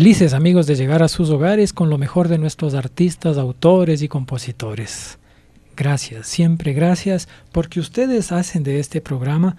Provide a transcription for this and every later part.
Felices amigos de llegar a sus hogares con lo mejor de nuestros artistas, autores y compositores. Gracias, siempre gracias, porque ustedes hacen de este programa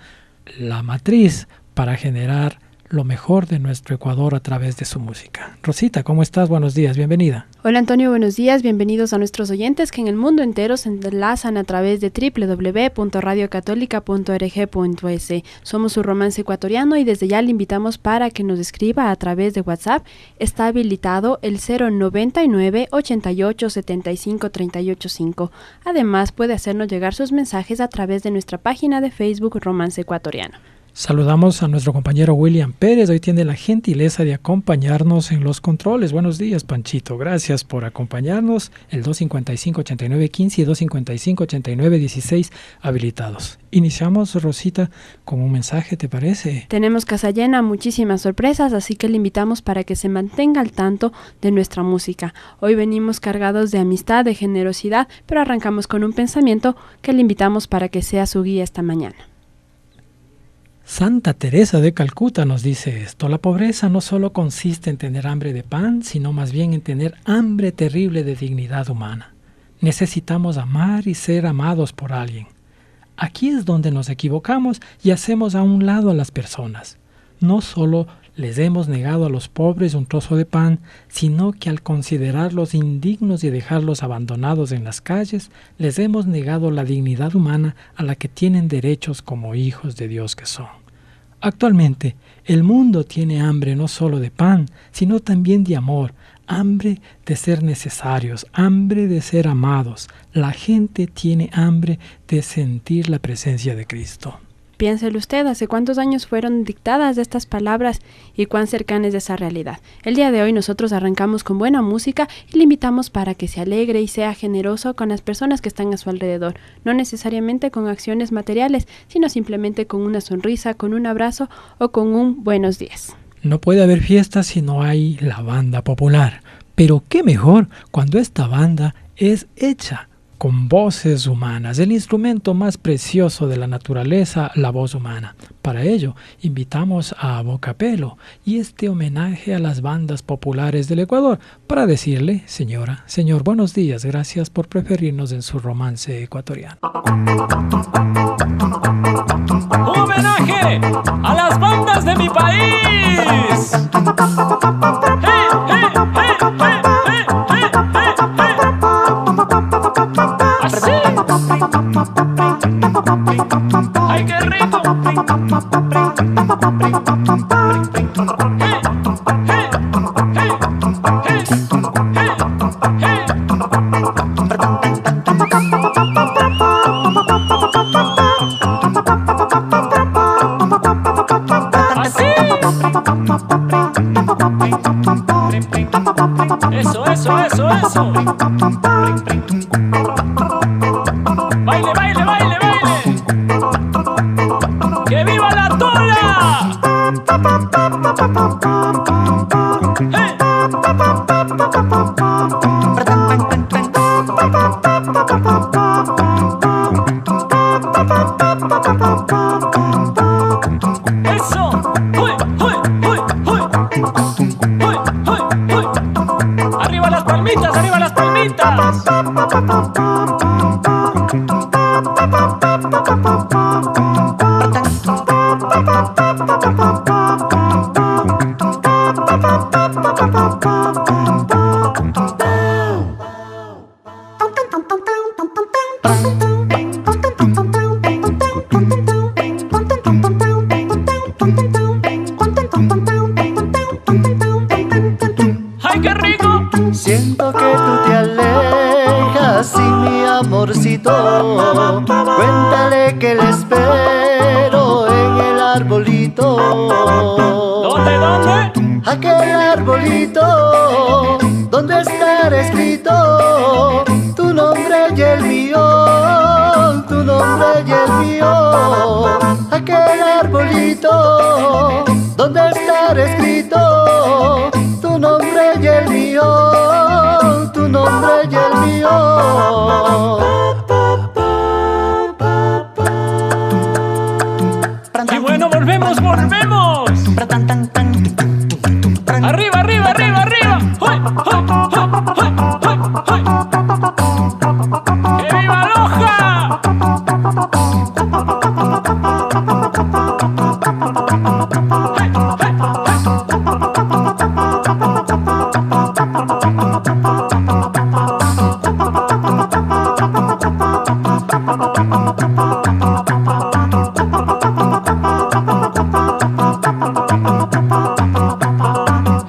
la matriz para generar lo mejor de nuestro Ecuador a través de su música. Rosita, ¿cómo estás? Buenos días, bienvenida. Hola Antonio, buenos días, bienvenidos a nuestros oyentes que en el mundo entero se enlazan a través de www.radiocatólica.org.es. Somos su romance ecuatoriano y desde ya le invitamos para que nos escriba a través de WhatsApp. Está habilitado el 099 88 75 385. Además puede hacernos llegar sus mensajes a través de nuestra página de Facebook Romance Ecuatoriano. Saludamos a nuestro compañero William Pérez, hoy tiene la gentileza de acompañarnos en los controles. Buenos días, Panchito, gracias por acompañarnos. El 255-8915 y 255-8916 habilitados. Iniciamos, Rosita, con un mensaje, ¿te parece? Tenemos casa llena, muchísimas sorpresas, así que le invitamos para que se mantenga al tanto de nuestra música. Hoy venimos cargados de amistad, de generosidad, pero arrancamos con un pensamiento que le invitamos para que sea su guía esta mañana. Santa Teresa de Calcuta nos dice esto: la pobreza no solo consiste en tener hambre de pan, sino más bien en tener hambre terrible de dignidad humana. Necesitamos amar y ser amados por alguien. Aquí es donde nos equivocamos y hacemos a un lado a las personas. No solo les hemos negado a los pobres un trozo de pan, sino que al considerarlos indignos y dejarlos abandonados en las calles, les hemos negado la dignidad humana a la que tienen derechos como hijos de Dios que son. Actualmente, el mundo tiene hambre no solo de pan, sino también de amor, hambre de ser necesarios, hambre de ser amados. La gente tiene hambre de sentir la presencia de Cristo. Piénselo usted, ¿hace cuántos años fueron dictadas estas palabras y cuán cercanas de esa realidad? El día de hoy nosotros arrancamos con buena música y le invitamos para que se alegre y sea generoso con las personas que están a su alrededor, no necesariamente con acciones materiales, sino simplemente con una sonrisa, con un abrazo o con un buenos días. No puede haber fiesta si no hay la banda popular, pero qué mejor cuando esta banda es hecha con voces humanas, el instrumento más precioso de la naturaleza, la voz humana. Para ello, invitamos a Vocapelo y este homenaje a las bandas populares del Ecuador para decirle, señora, señor, buenos días, gracias por preferirnos en su romance ecuatoriano. ¡Homenaje a las bandas de mi país! ¡Hey, hey, hey, hey, hey, hey, hey, hey! ¡Así! ¡Ay, qué rico! ¡Hey, hey, hey, hey, hey, ¡así! Eso. Baile, baile, baile, baile. ¡Que viva la tola! ¡Hey! Eso. ¡Uy, uy, uy, uy! ¡Uy, uy, uy! ¡Arriba las palmitas, arriba las palmitas! ¡Ay, qué rico! Siento que tú te alejas sin mi amorcito. Cuéntale que le espero en el arbolito. ¿Dónde, dónde? Aquel arbolito donde estará escrito tu nombre y el mío, tu nombre y el mío. Aquel arbolito donde estará escrito tu nombre y el mío, tu nombre y el mío. Y bueno, volvemos. Arriba, arriba, arriba, arriba. ¡Uy, uy, uy, uy, uy, uy! ¡Que viva Loja!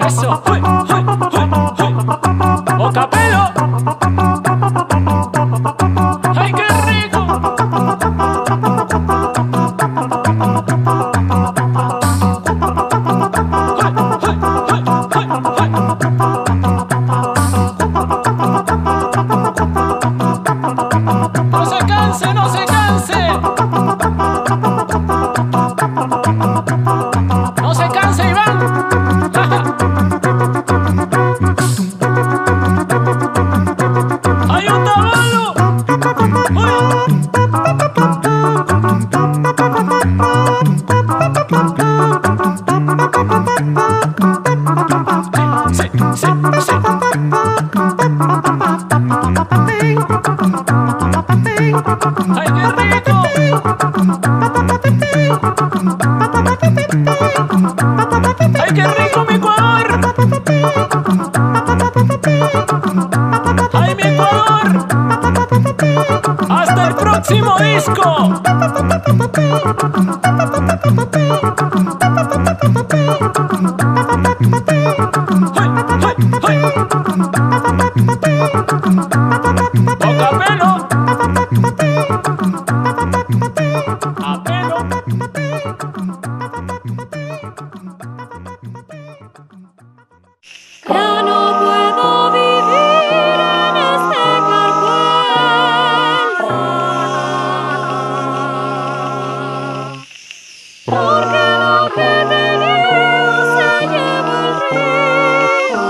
Eso, uy, uy, uy, uy. Vocapelo. ¡Ay, qué rico! No se canse, no se canse. No se canse, Iván. ¡Hay un tabalo! Sí, sí, sí. ¡Ay, qué rico! ¡Ay, qué rico, mi Ecuador! ¡Ay, mi Ecuador! ¡Hasta el próximo disco! ¡Hey, hey, hey! ¡Vocapelo! ¡A pelo! Ya no puedo vivir en este cartel, porque lo que tenía se lleva el río.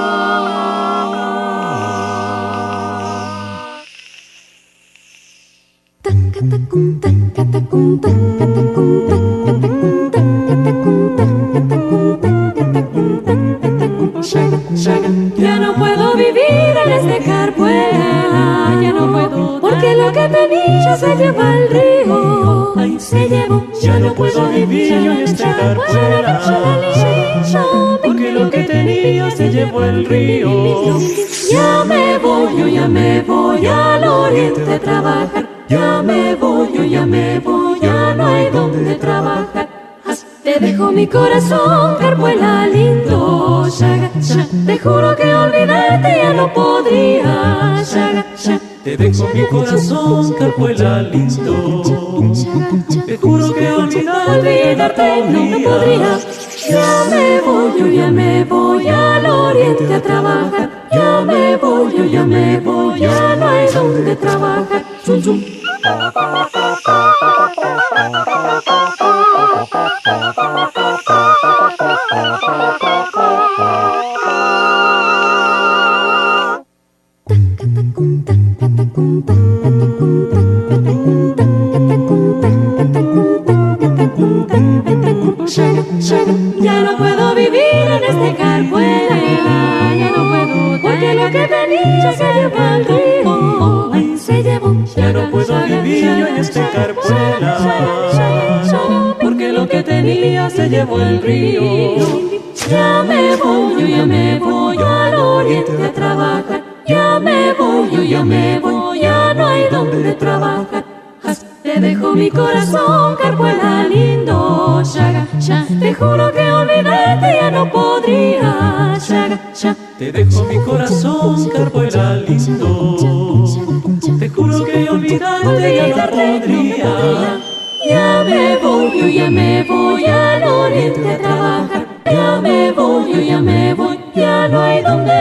Ya no puedo vivir en este carpuela, ya no puedo, porque lo que tenía se lleva al río. Ay, se llevó. Ya no puedo vivir en este carpuela, porque lo que tenía se llevó el río. Ya me voy, yo ya me voy al oriente a trabajar. Ya me voy, yo ya me voy, ya no hay donde trabajar. Te dejo mi corazón, carpuela lindo, shaga, shaga. Te juro que olvidarte ya no podría, shaga, shaga. Te dejo mi corazón, carpuela lindo. Te juro que olvidarte no podría. Ya me voy, yo ya me voy al oriente a trabajar. Ya me voy, yo ya me voy, ya no hay donde trabajar. Zum, zum. Ya no puedo vivir en este carpuela, ya no puedo, porque lo que tenía se llevó al río. Ay, se llevó. Ya no puedo vivir yo en este carpuela, porque lo que tenía se llevó el río. Ya me voy, yo ya me voy al oriente a trabajar. Ya me voy, yo ya me voy, ya no hay donde trabajar. Te dejo mi corazón, carpuela lindo, shaga, shaga. Te juro que olvidarte ya no podría, shaga, shaga. Te dejo mi corazón, carpuela lindo. Te juro que olvidarte ya no podría. Ya me voy, yo ya me voy al oriente a trabajar. Ya me voy, yo ya me voy, ya no hay donde,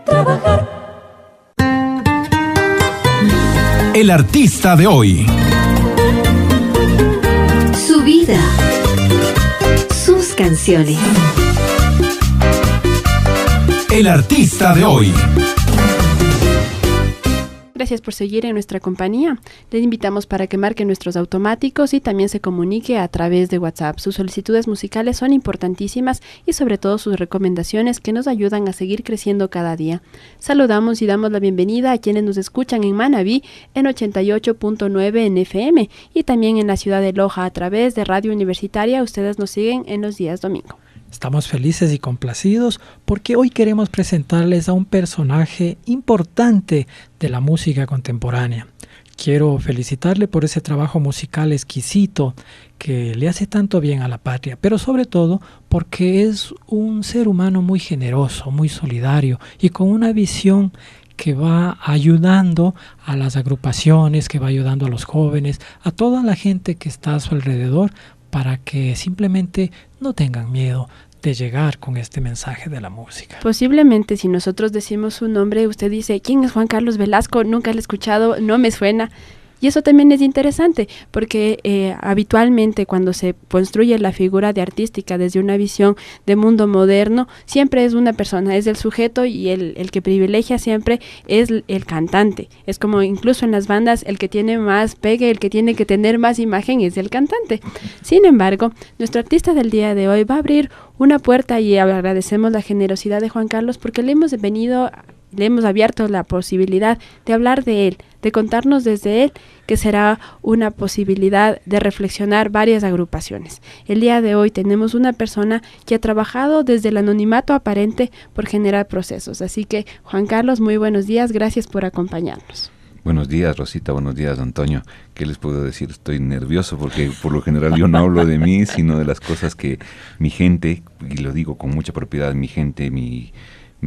trabajar. El artista de hoy. Su vida. Sus canciones. El artista de hoy. Gracias por seguir en nuestra compañía. Les invitamos para que marque nuestros automáticos y también se comunique a través de WhatsApp. Sus solicitudes musicales son importantísimas y sobre todo sus recomendaciones que nos ayudan a seguir creciendo cada día. Saludamos y damos la bienvenida a quienes nos escuchan en Manabí en 88.9 en FM y también en la ciudad de Loja a través de Radio Universitaria. Ustedes nos siguen en los días domingo. Estamos felices y complacidos porque hoy queremos presentarles a un personaje importante de la música contemporánea. Quiero felicitarle por ese trabajo musical exquisito que le hace tanto bien a la patria, pero sobre todo porque es un ser humano muy generoso, muy solidario y con una visión que va ayudando a las agrupaciones, que va ayudando a los jóvenes, a toda la gente que está a su alrededor, para que simplemente no tengan miedo de llegar con este mensaje de la música. Posiblemente si nosotros decimos su nombre, usted dice, ¿quién es Juan Carlos Velasco? Nunca lo he escuchado, no me suena. Y eso también es interesante porque habitualmente cuando se construye la figura de artística desde una visión de mundo moderno, siempre es una persona, es el sujeto y el que privilegia siempre es el cantante. Es como incluso en las bandas el que tiene más pegue, el que tiene que tener más imagen es el cantante. Sin embargo, nuestro artista del día de hoy va a abrir una puerta y agradecemos la generosidad de Juan Carlos porque le hemos abierto la posibilidad de hablar de él, de contarnos desde él, que será una posibilidad de reflexionar varias agrupaciones. El día de hoy tenemos una persona que ha trabajado desde el anonimato aparente por generar procesos. Así que, Juan Carlos, muy buenos días, gracias por acompañarnos. Buenos días, Rosita, buenos días, Antonio. ¿Qué les puedo decir? Estoy nervioso porque por lo general yo no hablo de mí, sino de las cosas que mi gente, y lo digo con mucha propiedad, mi gente, mis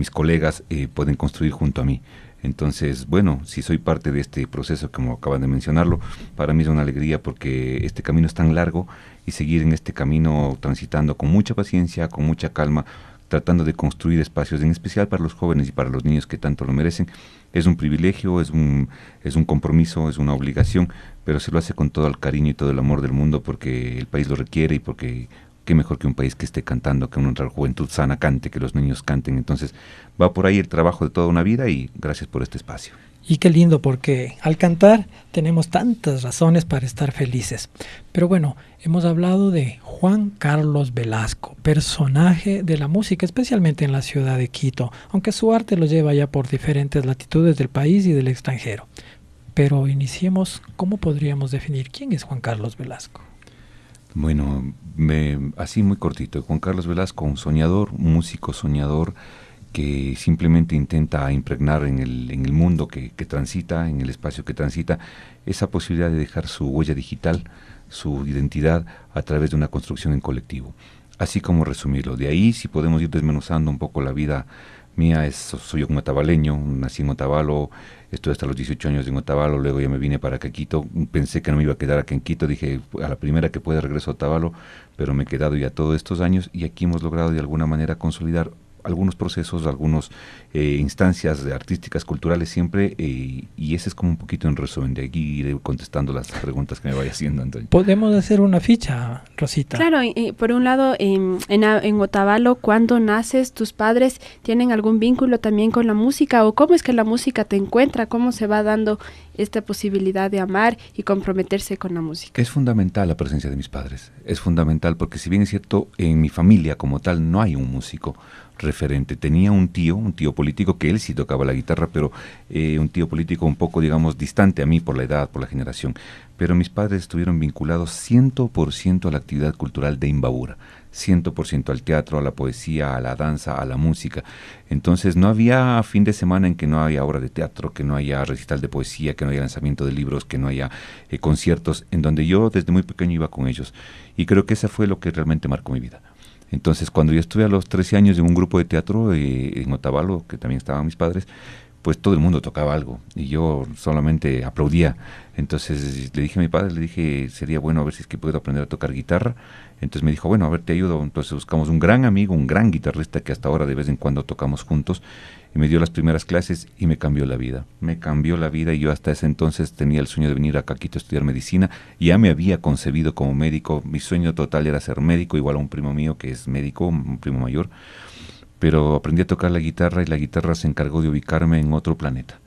colegas pueden construir junto a mí. Entonces, bueno, si soy parte de este proceso, como acaban de mencionarlo, para mí es una alegría porque este camino es tan largo y seguir en este camino transitando con mucha paciencia, con mucha calma, tratando de construir espacios, en especial para los jóvenes y para los niños que tanto lo merecen. Es un privilegio, es un compromiso, es una obligación, pero se lo hace con todo el cariño y todo el amor del mundo porque el país lo requiere y porque qué mejor que un país que esté cantando, que una juventud sana cante, que los niños canten. Entonces va por ahí el trabajo de toda una vida y gracias por este espacio. Y qué lindo, porque al cantar tenemos tantas razones para estar felices. Pero bueno, hemos hablado de Juan Carlos Velasco, personaje de la música, especialmente en la ciudad de Quito, aunque su arte lo lleva ya por diferentes latitudes del país y del extranjero. Pero iniciemos, ¿cómo podríamos definir quién es Juan Carlos Velasco? Bueno, así muy cortito. Juan Carlos Velasco, un soñador, un músico soñador, que simplemente intenta impregnar en el mundo que transita, en el espacio que transita, esa posibilidad de dejar su huella digital, su identidad a través de una construcción en colectivo. Así como resumirlo. De ahí, si podemos ir desmenuzando un poco la vida mía, soy un otavaleño, nací en Otavalo, estuve hasta los 18 años en Otavalo, luego ya me vine para acá a Quito, pensé que no me iba a quedar aquí en Quito, dije a la primera que pueda regreso a Otavalo, pero me he quedado ya todos estos años y aquí hemos logrado de alguna manera consolidar algunos procesos, algunas instancias artísticas, culturales siempre, y ese es como un poquito en resumen. De aquí iré contestando las preguntas que me vaya haciendo, Antonio. Podemos hacer una ficha, Rosita. Claro, por un lado, en Otavalo, ¿cuándo naces? ¿Tus padres tienen algún vínculo también con la música? ¿O cómo es que la música te encuentra? ¿Cómo se va dando esta posibilidad de amar y comprometerse con la música? Es fundamental la presencia de mis padres. Es fundamental porque, si bien es cierto, en mi familia como tal no hay un músico referente. Tenía un tío político, que él sí tocaba la guitarra, pero un tío político un poco, digamos, distante a mí por la edad, por la generación. Pero mis padres estuvieron vinculados 100% a la actividad cultural de Imbabura, 100% al teatro, a la poesía, a la danza, a la música. Entonces no había fin de semana en que no haya obra de teatro, que no haya recital de poesía, que no haya lanzamiento de libros, que no haya conciertos, en donde yo desde muy pequeño iba con ellos. Y creo que eso fue lo que realmente marcó mi vida. Entonces, cuando yo estuve a los 13 años en un grupo de teatro en Otavalo, que también estaban mis padres, pues todo el mundo tocaba algo y yo solamente aplaudía. Entonces le dije a mi padre, sería bueno a ver si es que puedo aprender a tocar guitarra. Entonces me dijo, bueno, a ver, te ayudo. Entonces buscamos un gran amigo, un gran guitarrista que hasta ahora de vez en cuando tocamos juntos, y me dio las primeras clases y me cambió la vida. Me cambió la vida, y yo hasta ese entonces tenía el sueño de venir acá a Quito a estudiar medicina. Ya me había concebido como médico. Mi sueño total era ser médico, igual a un primo mío que es médico, un primo mayor. Pero aprendí a tocar la guitarra y la guitarra se encargó de ubicarme en otro planeta.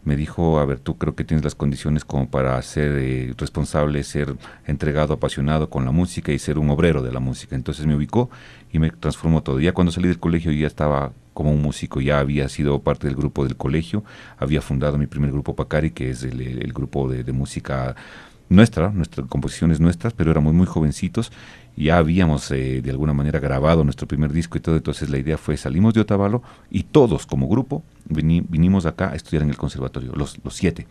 Me dijo, a ver, tú creo que tienes las condiciones como para ser responsable, ser entregado, apasionado con la música y ser un obrero de la música. Entonces me ubicó y me transformó todo. Ya cuando salí del colegio yo ya estaba como un músico, ya había sido parte del grupo del colegio, había fundado mi primer grupo Pacari, que es el grupo de música nuestras composiciones nuestras, pero éramos muy jovencitos. Ya habíamos de alguna manera grabado nuestro primer disco y todo. Entonces la idea fue, salimos de Otavalo y todos como grupo vinimos acá a estudiar en el conservatorio, los 7.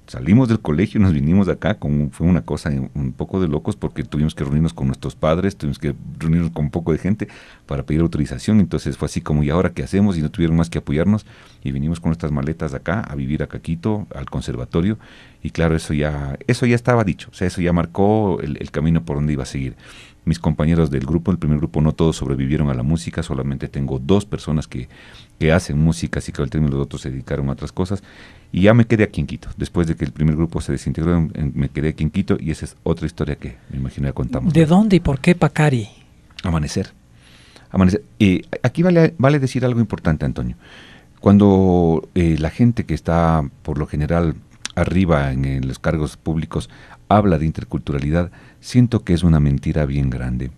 Salimos del colegio y nos vinimos acá, fue una cosa un poco de locos, porque tuvimos que reunirnos con nuestros padres, tuvimos que reunirnos con un poco de gente para pedir autorización. Entonces fue así como, ¿y ahora qué hacemos? Y no tuvieron más que apoyarnos y vinimos con nuestras maletas acá a vivir acá a Quito, al conservatorio. Y claro, eso ya estaba dicho, o sea, eso ya marcó el camino por donde iba a seguir. Mis compañeros del grupo, el primer grupo, no todos sobrevivieron a la música, solamente tengo 2 personas que hacen música, así que al término los otros se dedicaron a otras cosas, y ya me quedé aquí en Quito. Después de que el primer grupo se desintegró, me quedé aquí en Quito, y esa es otra historia que me imagino ya contamos. ¿De dónde y por qué Pacari? Amanecer. Aquí vale decir algo importante, Antonio. Cuando la gente que está, por lo general, arriba en los cargos públicos, habla de interculturalidad, siento que es una mentira bien grande,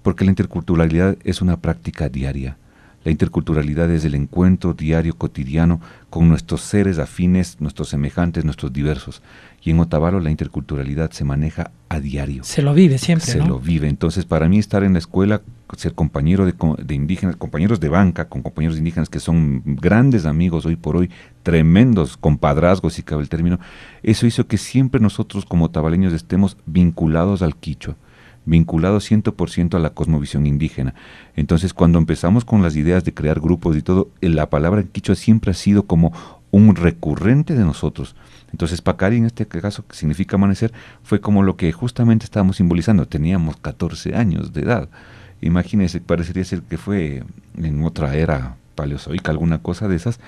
porque la interculturalidad es una práctica diaria. La interculturalidad es el encuentro diario, cotidiano, con nuestros seres afines, nuestros semejantes, nuestros diversos. Y en Otavalo la interculturalidad se maneja a diario. Se lo vive siempre, ¿no? Se lo vive. Entonces, para mí estar en la escuela, ser compañero de indígenas, compañeros de banca, con compañeros de indígenas que son grandes amigos hoy por hoy, tremendos compadrazgos, si cabe el término, eso hizo que siempre nosotros como otavaleños estemos vinculados al quichua, vinculados 100% a la cosmovisión indígena. Entonces, cuando empezamos con las ideas de crear grupos y todo, la palabra quichua siempre ha sido como un recurrente de nosotros. Entonces, Pacari, en este caso, que significa amanecer, fue como lo que justamente estábamos simbolizando. Teníamos 14 años de edad. Imagínense, parecería ser que fue en otra era paleozoica, alguna cosa de esas.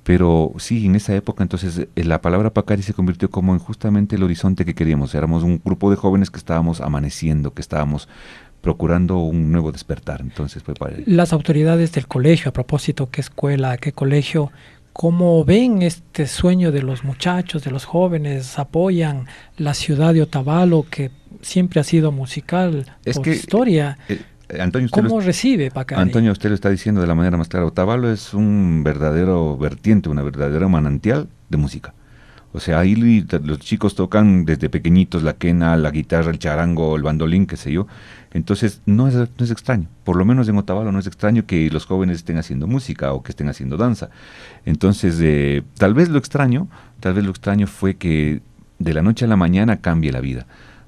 Pero sí, en esa época, entonces, la palabra Pacari se convirtió como en justamente el horizonte que queríamos. Éramos un grupo de jóvenes que estábamos amaneciendo, que estábamos procurando un nuevo despertar. Entonces fue para... Las autoridades del colegio, a propósito, ¿qué escuela, qué colegio? ¿Cómo ven este sueño de los muchachos, de los jóvenes? ¿Apoyan la ciudad de Otavalo, que siempre ha sido musical por historia? Antonio, ¿Cómo recibe Pacari? Antonio, usted lo está diciendo de la manera más clara. Otavalo es un verdadero vertiente, una verdadera manantial de música. O sea, ahí los chicos tocan desde pequeñitos la quena, la guitarra, el charango, el bandolín, qué sé yo. Entonces no es extraño, por lo menos en Otavalo no es extraño que los jóvenes estén haciendo música o que estén haciendo danza. Entonces tal vez lo extraño fue que de la noche a la mañana cambie la vida.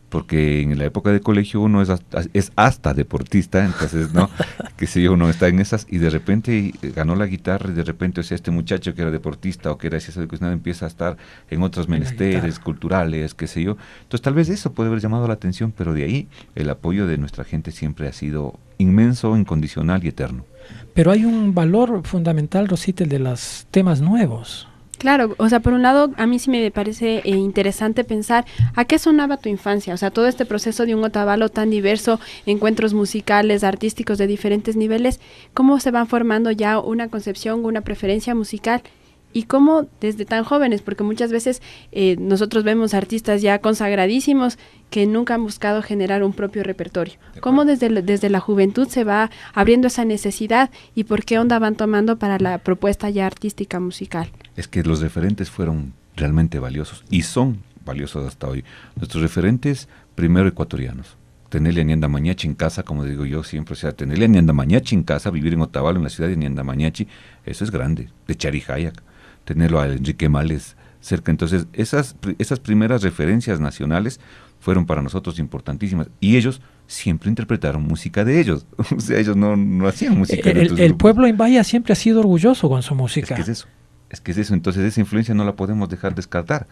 Porque en la época de colegio uno es hasta deportista, entonces, ¿no? Que sé yo, uno está en esas y de repente ganó la guitarra y de repente, o sea, este muchacho que era deportista o que era ciencia de cocina empieza a estar en otros menesteres culturales, qué sé yo. Entonces tal vez eso puede haber llamado la atención, pero de ahí el apoyo de nuestra gente siempre ha sido inmenso, incondicional y eterno. Pero hay un valor fundamental, Rosita, el de los temas nuevos. Claro, o sea, por un lado, a mí sí me parece interesante pensar a qué sonaba tu infancia, o sea, todo este proceso de un Otavalo tan diverso, encuentros musicales, artísticos de diferentes niveles, cómo se van formando ya una concepción, una preferencia musical y cómo desde tan jóvenes, porque muchas veces nosotros vemos artistas ya consagradísimos que nunca han buscado generar un propio repertorio. ¿Cómo desde la juventud se va abriendo esa necesidad y por qué onda van tomando para la propuesta ya artística musical? Es que los referentes fueron realmente valiosos y son valiosos hasta hoy. Nuestros referentes, primero ecuatorianos. Tenerle a Ñandamañachi en casa, como digo yo siempre, o sea, tenerle a Ñandamañachi en casa, vivir en Otavalo, en la ciudad de Ñandamañachi, eso es grande. De Charijayac, tenerlo a Enrique Males cerca. Entonces, esas primeras referencias nacionales fueron para nosotros importantísimas y ellos siempre interpretaron música de ellos. O sea, ellos no hacían música de otros El grupos. pueblo en Bahía siempre ha sido orgulloso con su música. Es que es eso, entonces esa influencia no la podemos dejar descartar.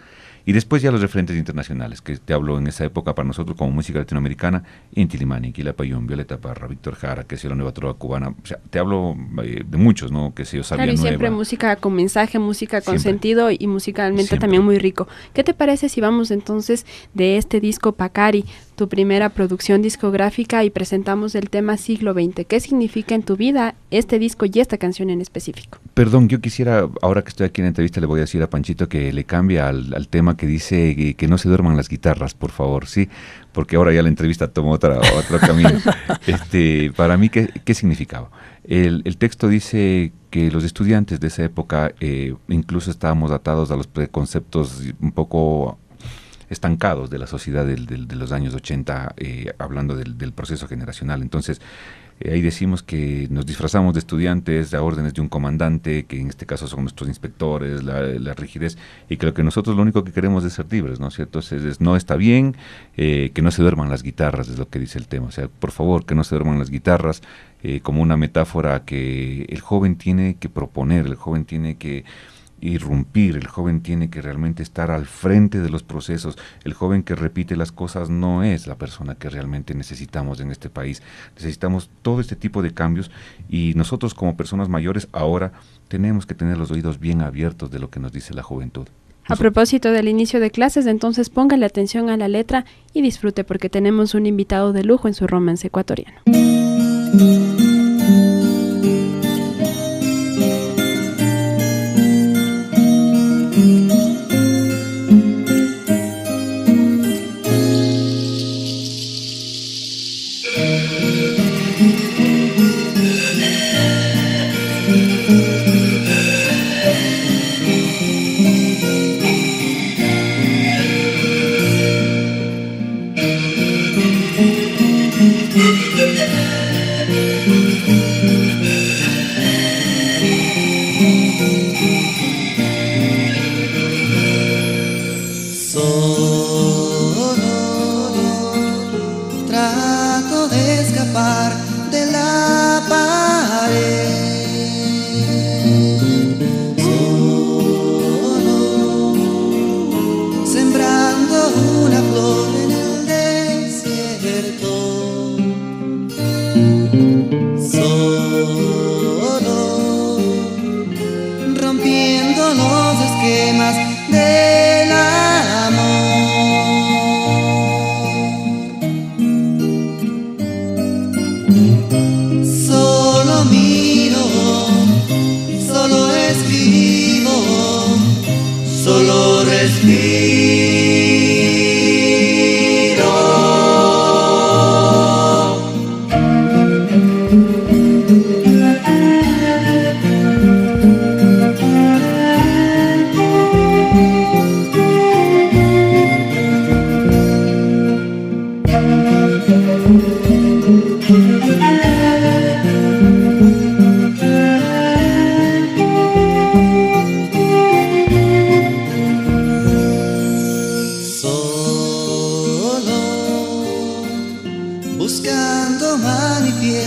Y después ya los referentes internacionales, que te hablo en esa época para nosotros como música latinoamericana, Inti Illimani, Quilapayún, Violeta Parra, Víctor Jara, que es la nueva trova cubana, o sea, te hablo de muchos, ¿no? Que sé yo, Sabia Claro, y siempre Nueva. música con mensaje, música con Siempre. sentido y musicalmente Siempre. también muy rico. ¿Qué te parece si vamos entonces de este disco Pacari, tu primera producción discográfica, y presentamos el tema Siglo XX? ¿Qué significa en tu vida este disco y esta canción en específico? Perdón, yo quisiera, ahora que estoy aquí en la entrevista, le voy a decir a Panchito que le cambie al tema que dice que no se duerman las guitarras, por favor, ¿sí? Porque ahora ya la entrevista toma otro camino. Para mí, ¿qué significaba? El texto dice que los estudiantes de esa época incluso estábamos atados a los preconceptos un poco estancados de la sociedad de los años 80, hablando del proceso generacional. Entonces, ahí decimos que nos disfrazamos de estudiantes a órdenes de un comandante, que en este caso son nuestros inspectores, la rigidez, y que lo único que queremos es ser libres, ¿no es cierto? Entonces, no está bien que no se duerman las guitarras, es lo que dice el tema. O sea, por favor, que no se duerman las guitarras, como una metáfora que el joven tiene que proponer, el joven tiene que irrumpir, el joven tiene que realmente estar al frente de los procesos. El joven que repite las cosas no es la persona que realmente necesitamos en este país. Necesitamos todo este tipo de cambios y nosotros como personas mayores ahora tenemos que tener los oídos bien abiertos de lo que nos dice la juventud. A propósito del inicio de clases, entonces póngale atención a la letra y disfrute porque tenemos un invitado de lujo en su romance ecuatoriano.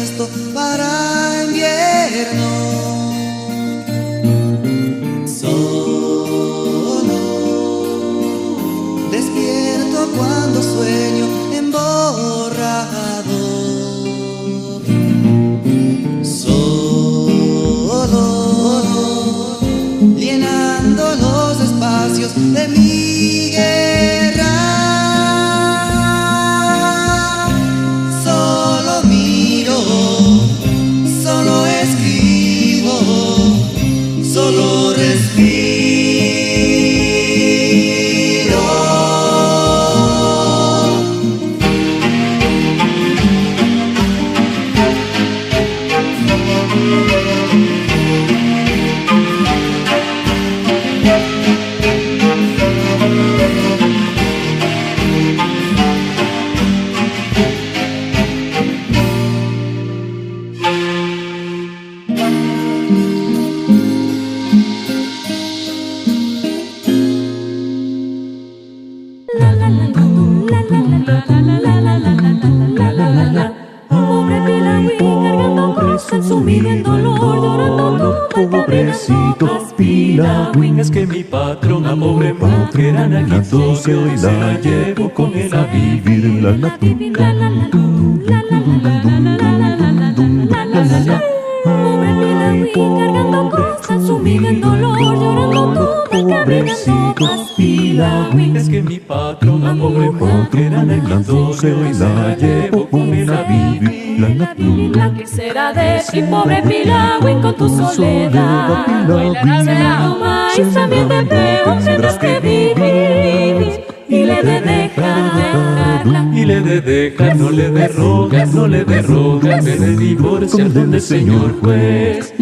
pasto para invierno. Solo despierto cuando sueño emborrado. Solo llenando los espacios de mi guerra. Solo miro, solo escribo, solo respiro. Pobrecito Pilagüín, es que mi patrón a pobre mujer anaquito que hoy se la llevo con él a vivir en la natura. Pobre Pilagüín cargando cosas, sumido en dolor, llorando todo, Pobrecito Pilagüín, es que mi patrón a pobre mujer anaquito que hoy se la llevo con él a vivir la natura. ¿Qué será de ti, pobre Pilagüín, con tu soledad? Será tu maíz, también de peor tendrás que vivir. Y le de dejarla, y le de dejar, no le de rogar, no le de rogar, me de divorciar donde señor juez.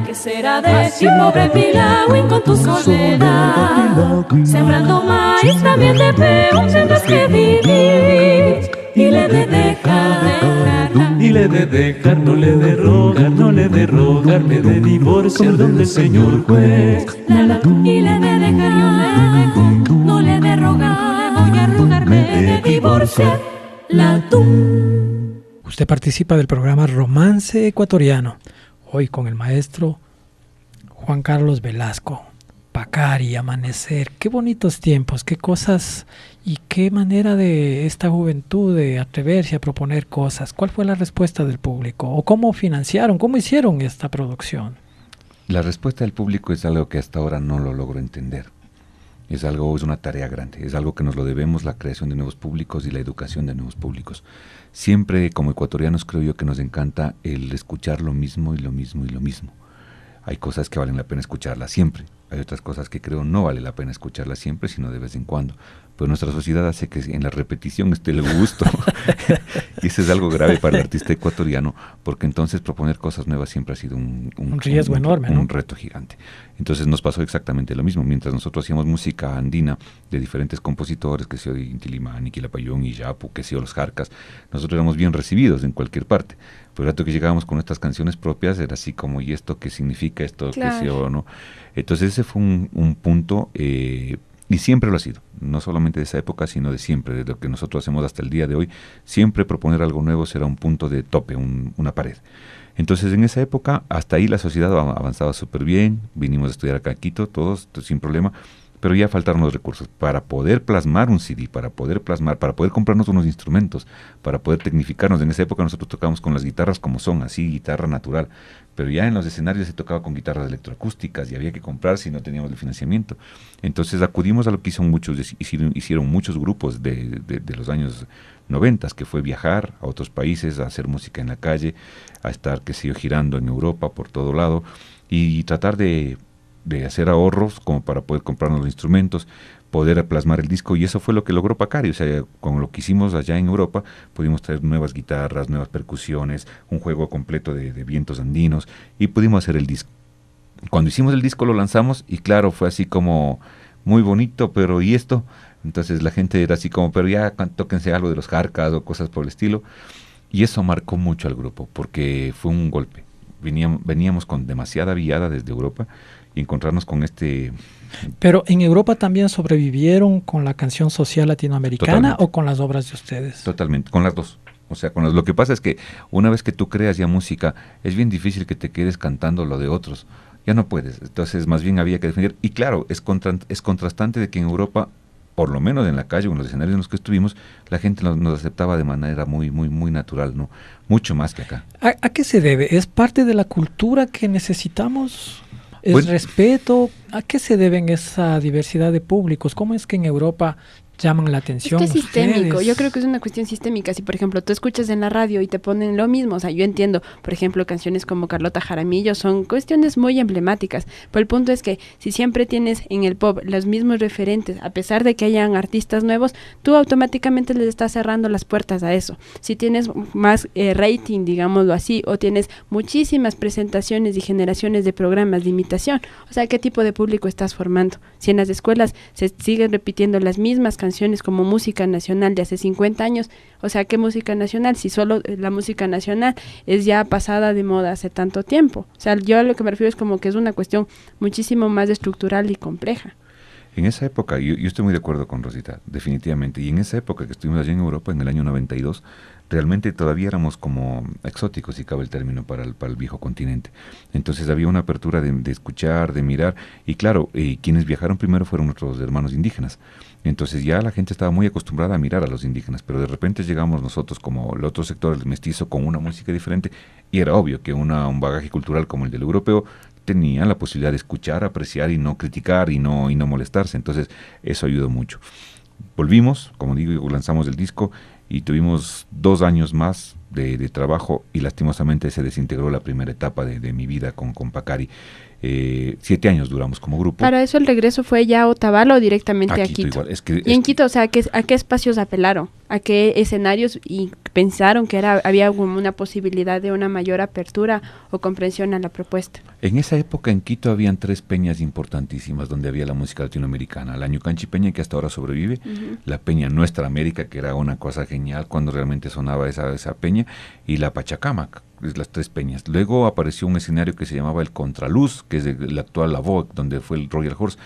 ¿Qué será de ti, pobre Pilagüín, con tu soledad? Sembrando maíz, también de peor tendrás que vivir. Y le de dejarla, y le de dejar, no le de rogar, no le de rogar, me de divorciar donde señor juez. Y le de dejar, no le de rogar, voy a rogarme de divorciar la tum. Usted participa del programa Romance Ecuatoriano, hoy con el maestro Juan Carlos Velasco. Pacari, Amanecer, qué bonitos tiempos, qué cosas y qué manera de esta juventud de atreverse a proponer cosas. ¿Cuál fue la respuesta del público? ¿O cómo financiaron, cómo hicieron esta producción? La respuesta del público es algo que hasta ahora no lo logro entender. Es una tarea grande, es algo que nos lo debemos, la creación de nuevos públicos y la educación de nuevos públicos. Siempre como ecuatorianos creo yo que nos encanta el escuchar lo mismo y lo mismo y lo mismo. Hay cosas que valen la pena escucharlas siempre. Hay otras cosas que creo no vale la pena escucharlas siempre, sino de vez en cuando. Pero nuestra sociedad hace que en la repetición esté el gusto. Y eso es algo grave para el artista ecuatoriano, porque entonces proponer cosas nuevas siempre ha sido un riesgo enorme, ¿no? Un reto gigante. Entonces nos pasó exactamente lo mismo. Mientras nosotros hacíamos música andina de diferentes compositores, que sea Inti Limani, Quilapayún, Iyapu, que sea los Jarcas, nosotros éramos bien recibidos en cualquier parte. Pero el rato que llegábamos con nuestras canciones propias era así como, ¿y esto qué significa? ¿Esto claro. qué sea o no? Entonces ese fue un punto, y siempre lo ha sido, no solamente de esa época, sino de siempre, de lo que nosotros hacemos hasta el día de hoy. Siempre proponer algo nuevo será un punto de tope, una pared. Entonces en esa época, hasta ahí la sociedad avanzaba súper bien, vinimos a estudiar acá a Quito, todos sin problema, pero ya faltaron los recursos para poder plasmar un CD, para poder comprarnos unos instrumentos, para poder tecnificarnos. En esa época nosotros tocábamos con las guitarras como son, así, guitarra natural, pero ya en los escenarios se tocaba con guitarras electroacústicas y había que comprar si no teníamos el financiamiento. Entonces acudimos a lo que hicieron muchos grupos de los años 90, que fue viajar a otros países, a hacer música en la calle, a estar, girando en Europa, por todo lado, y tratar de hacer ahorros como para poder comprarnos los instrumentos, poder plasmar el disco, y eso fue lo que logró Pacari. O sea, con lo que hicimos allá en Europa, pudimos traer nuevas guitarras, nuevas percusiones, un juego completo de vientos andinos, y pudimos hacer el disco. Cuando hicimos el disco lo lanzamos, y claro, fue así como muy bonito, pero ¿y esto? Entonces la gente era así como, pero ya tóquense algo de los Jarcas o cosas por el estilo, y eso marcó mucho al grupo, porque fue un golpe. Veníamos con demasiada viada desde Europa, y encontrarnos con este... Pero en Europa también sobrevivieron con la canción social latinoamericana. Totalmente. ¿O con las obras de ustedes? Totalmente, con las dos. O sea, lo que pasa es que una vez que tú creas ya música, es bien difícil que te quedes cantando lo de otros. Ya no puedes. Entonces, más bien había que defender. Y claro, es contrastante de que en Europa, por lo menos en la calle o en los escenarios en los que estuvimos, la gente nos aceptaba de manera muy, muy, muy natural, ¿no? Mucho más que acá. ¿A qué se debe? ¿Es parte de la cultura que necesitamos? ¿Es Pues, respeto? ¿A qué se deben esa diversidad de públicos? ¿Cómo es que en Europa llaman la atención? Es que es sistémico, ustedes? yo creo que es una cuestión sistémica. Si por ejemplo tú escuchas en la radio y te ponen lo mismo, o sea, yo entiendo, por ejemplo, canciones como Carlota Jaramillo son cuestiones muy emblemáticas, pero el punto es que si siempre tienes en el pop los mismos referentes, a pesar de que hayan artistas nuevos, tú automáticamente les estás cerrando las puertas a eso. Si tienes más rating, digámoslo así, o tienes muchísimas presentaciones y generaciones de programas de imitación, o sea, ¿qué tipo de público estás formando? Si en las escuelas se siguen repitiendo las mismas canciones como música nacional de hace 50 años, o sea, ¿qué música nacional? Si solo la música nacional es ya pasada de moda hace tanto tiempo. O sea, yo a lo que me refiero es como que es una cuestión muchísimo más estructural y compleja. En esa época, yo estoy muy de acuerdo con Rosita, definitivamente, y en esa época que estuvimos allí en Europa, en el año 92, realmente todavía éramos como exóticos, si cabe el término, para el viejo continente. Entonces había una apertura de escuchar, de mirar, y claro, quienes viajaron primero fueron nuestros hermanos indígenas. Entonces ya la gente estaba muy acostumbrada a mirar a los indígenas, pero de repente llegamos nosotros como el otro sector, el mestizo, con una música diferente, y era obvio que un bagaje cultural como el del europeo tenían la posibilidad de escuchar, apreciar y no criticar y no molestarse. Entonces eso ayudó mucho. Volvimos, como digo, lanzamos el disco y tuvimos 2 años más de trabajo y lastimosamente se desintegró la primera etapa de mi vida con Pacari. 7 años duramos como grupo. Para eso el regreso fue ya a Otavalo o directamente a Quito. Igual. Y en Quito, o sea, ¿a qué espacios apelaron? ¿A qué escenarios y pensaron que había como una posibilidad de una mayor apertura o comprensión a la propuesta? En esa época en Quito habían 3 peñas importantísimas donde había la música latinoamericana. La Ñucanchi Peña, que hasta ahora sobrevive, la Peña Nuestra América, que era una cosa genial cuando realmente sonaba esa peña, y la Pachacamac, las 3 peñas. Luego apareció un escenario que se llamaba el Contraluz, que es el actual La Vogue, donde fue el Royal Horse,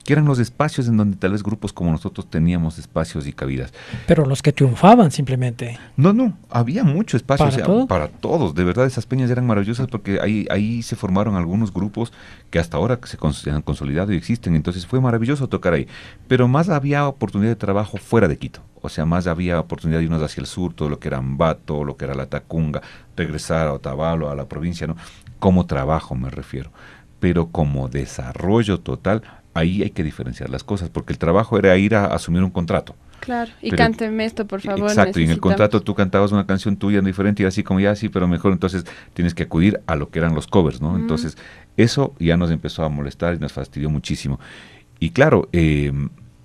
que eran los espacios en donde tal vez grupos como nosotros teníamos espacios y cabidas. Pero los que triunfaban simplemente. No, había mucho espacio. ¿Para todos? Para todos, de verdad esas peñas eran maravillosas porque ahí se formaron algunos grupos que hasta ahora se han consolidado y existen, entonces fue maravilloso tocar ahí. Pero más había oportunidad de trabajo fuera de Quito. O sea, más había oportunidad de irnos hacia el sur, todo lo que era Ambato, lo que era la Tacunga, regresar a Otavalo, a la provincia, ¿no? Como trabajo me refiero. Pero como desarrollo total, ahí hay que diferenciar las cosas, porque el trabajo era ir a asumir un contrato. Claro, y Pero, cánteme esto, por favor. Exacto, y en el contrato tú cantabas una canción tuya diferente y así como ya sí, pero mejor, entonces tienes que acudir a lo que eran los covers, ¿no? Entonces eso ya nos empezó a molestar y nos fastidió muchísimo. Y claro,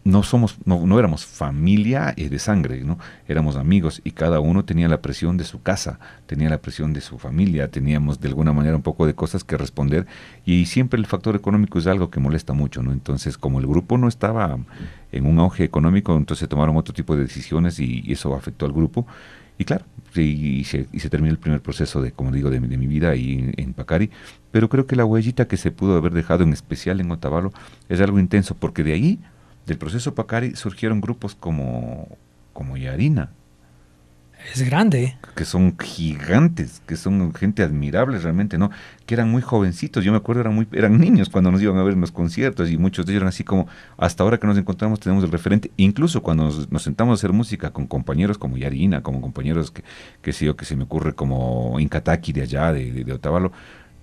no éramos familia de sangre, ¿no? Éramos amigos y cada uno tenía la presión de su casa, tenía la presión de su familia, teníamos de alguna manera un poco de cosas que responder y siempre el factor económico es algo que molesta mucho, ¿no? Entonces, como el grupo no estaba en un auge económico, entonces tomaron otro tipo de decisiones y eso afectó al grupo. Y claro, y se terminó el primer proceso de, como digo, de mi vida ahí en Pacari, pero creo que la huellita que se pudo haber dejado, en especial en Otavalo, es algo intenso, porque de ahí, del proceso Pacari, surgieron grupos como Yarina. Es grande. Que son gigantes, que son gente admirable realmente, ¿no? Que eran muy jovencitos, yo me acuerdo, eran niños cuando nos iban a ver en los conciertos y muchos de ellos eran así como, hasta ahora que nos encontramos tenemos el referente, incluso cuando nos sentamos a hacer música con compañeros como Yarina, como compañeros que se me ocurre como Incataki de allá, de Otavalo,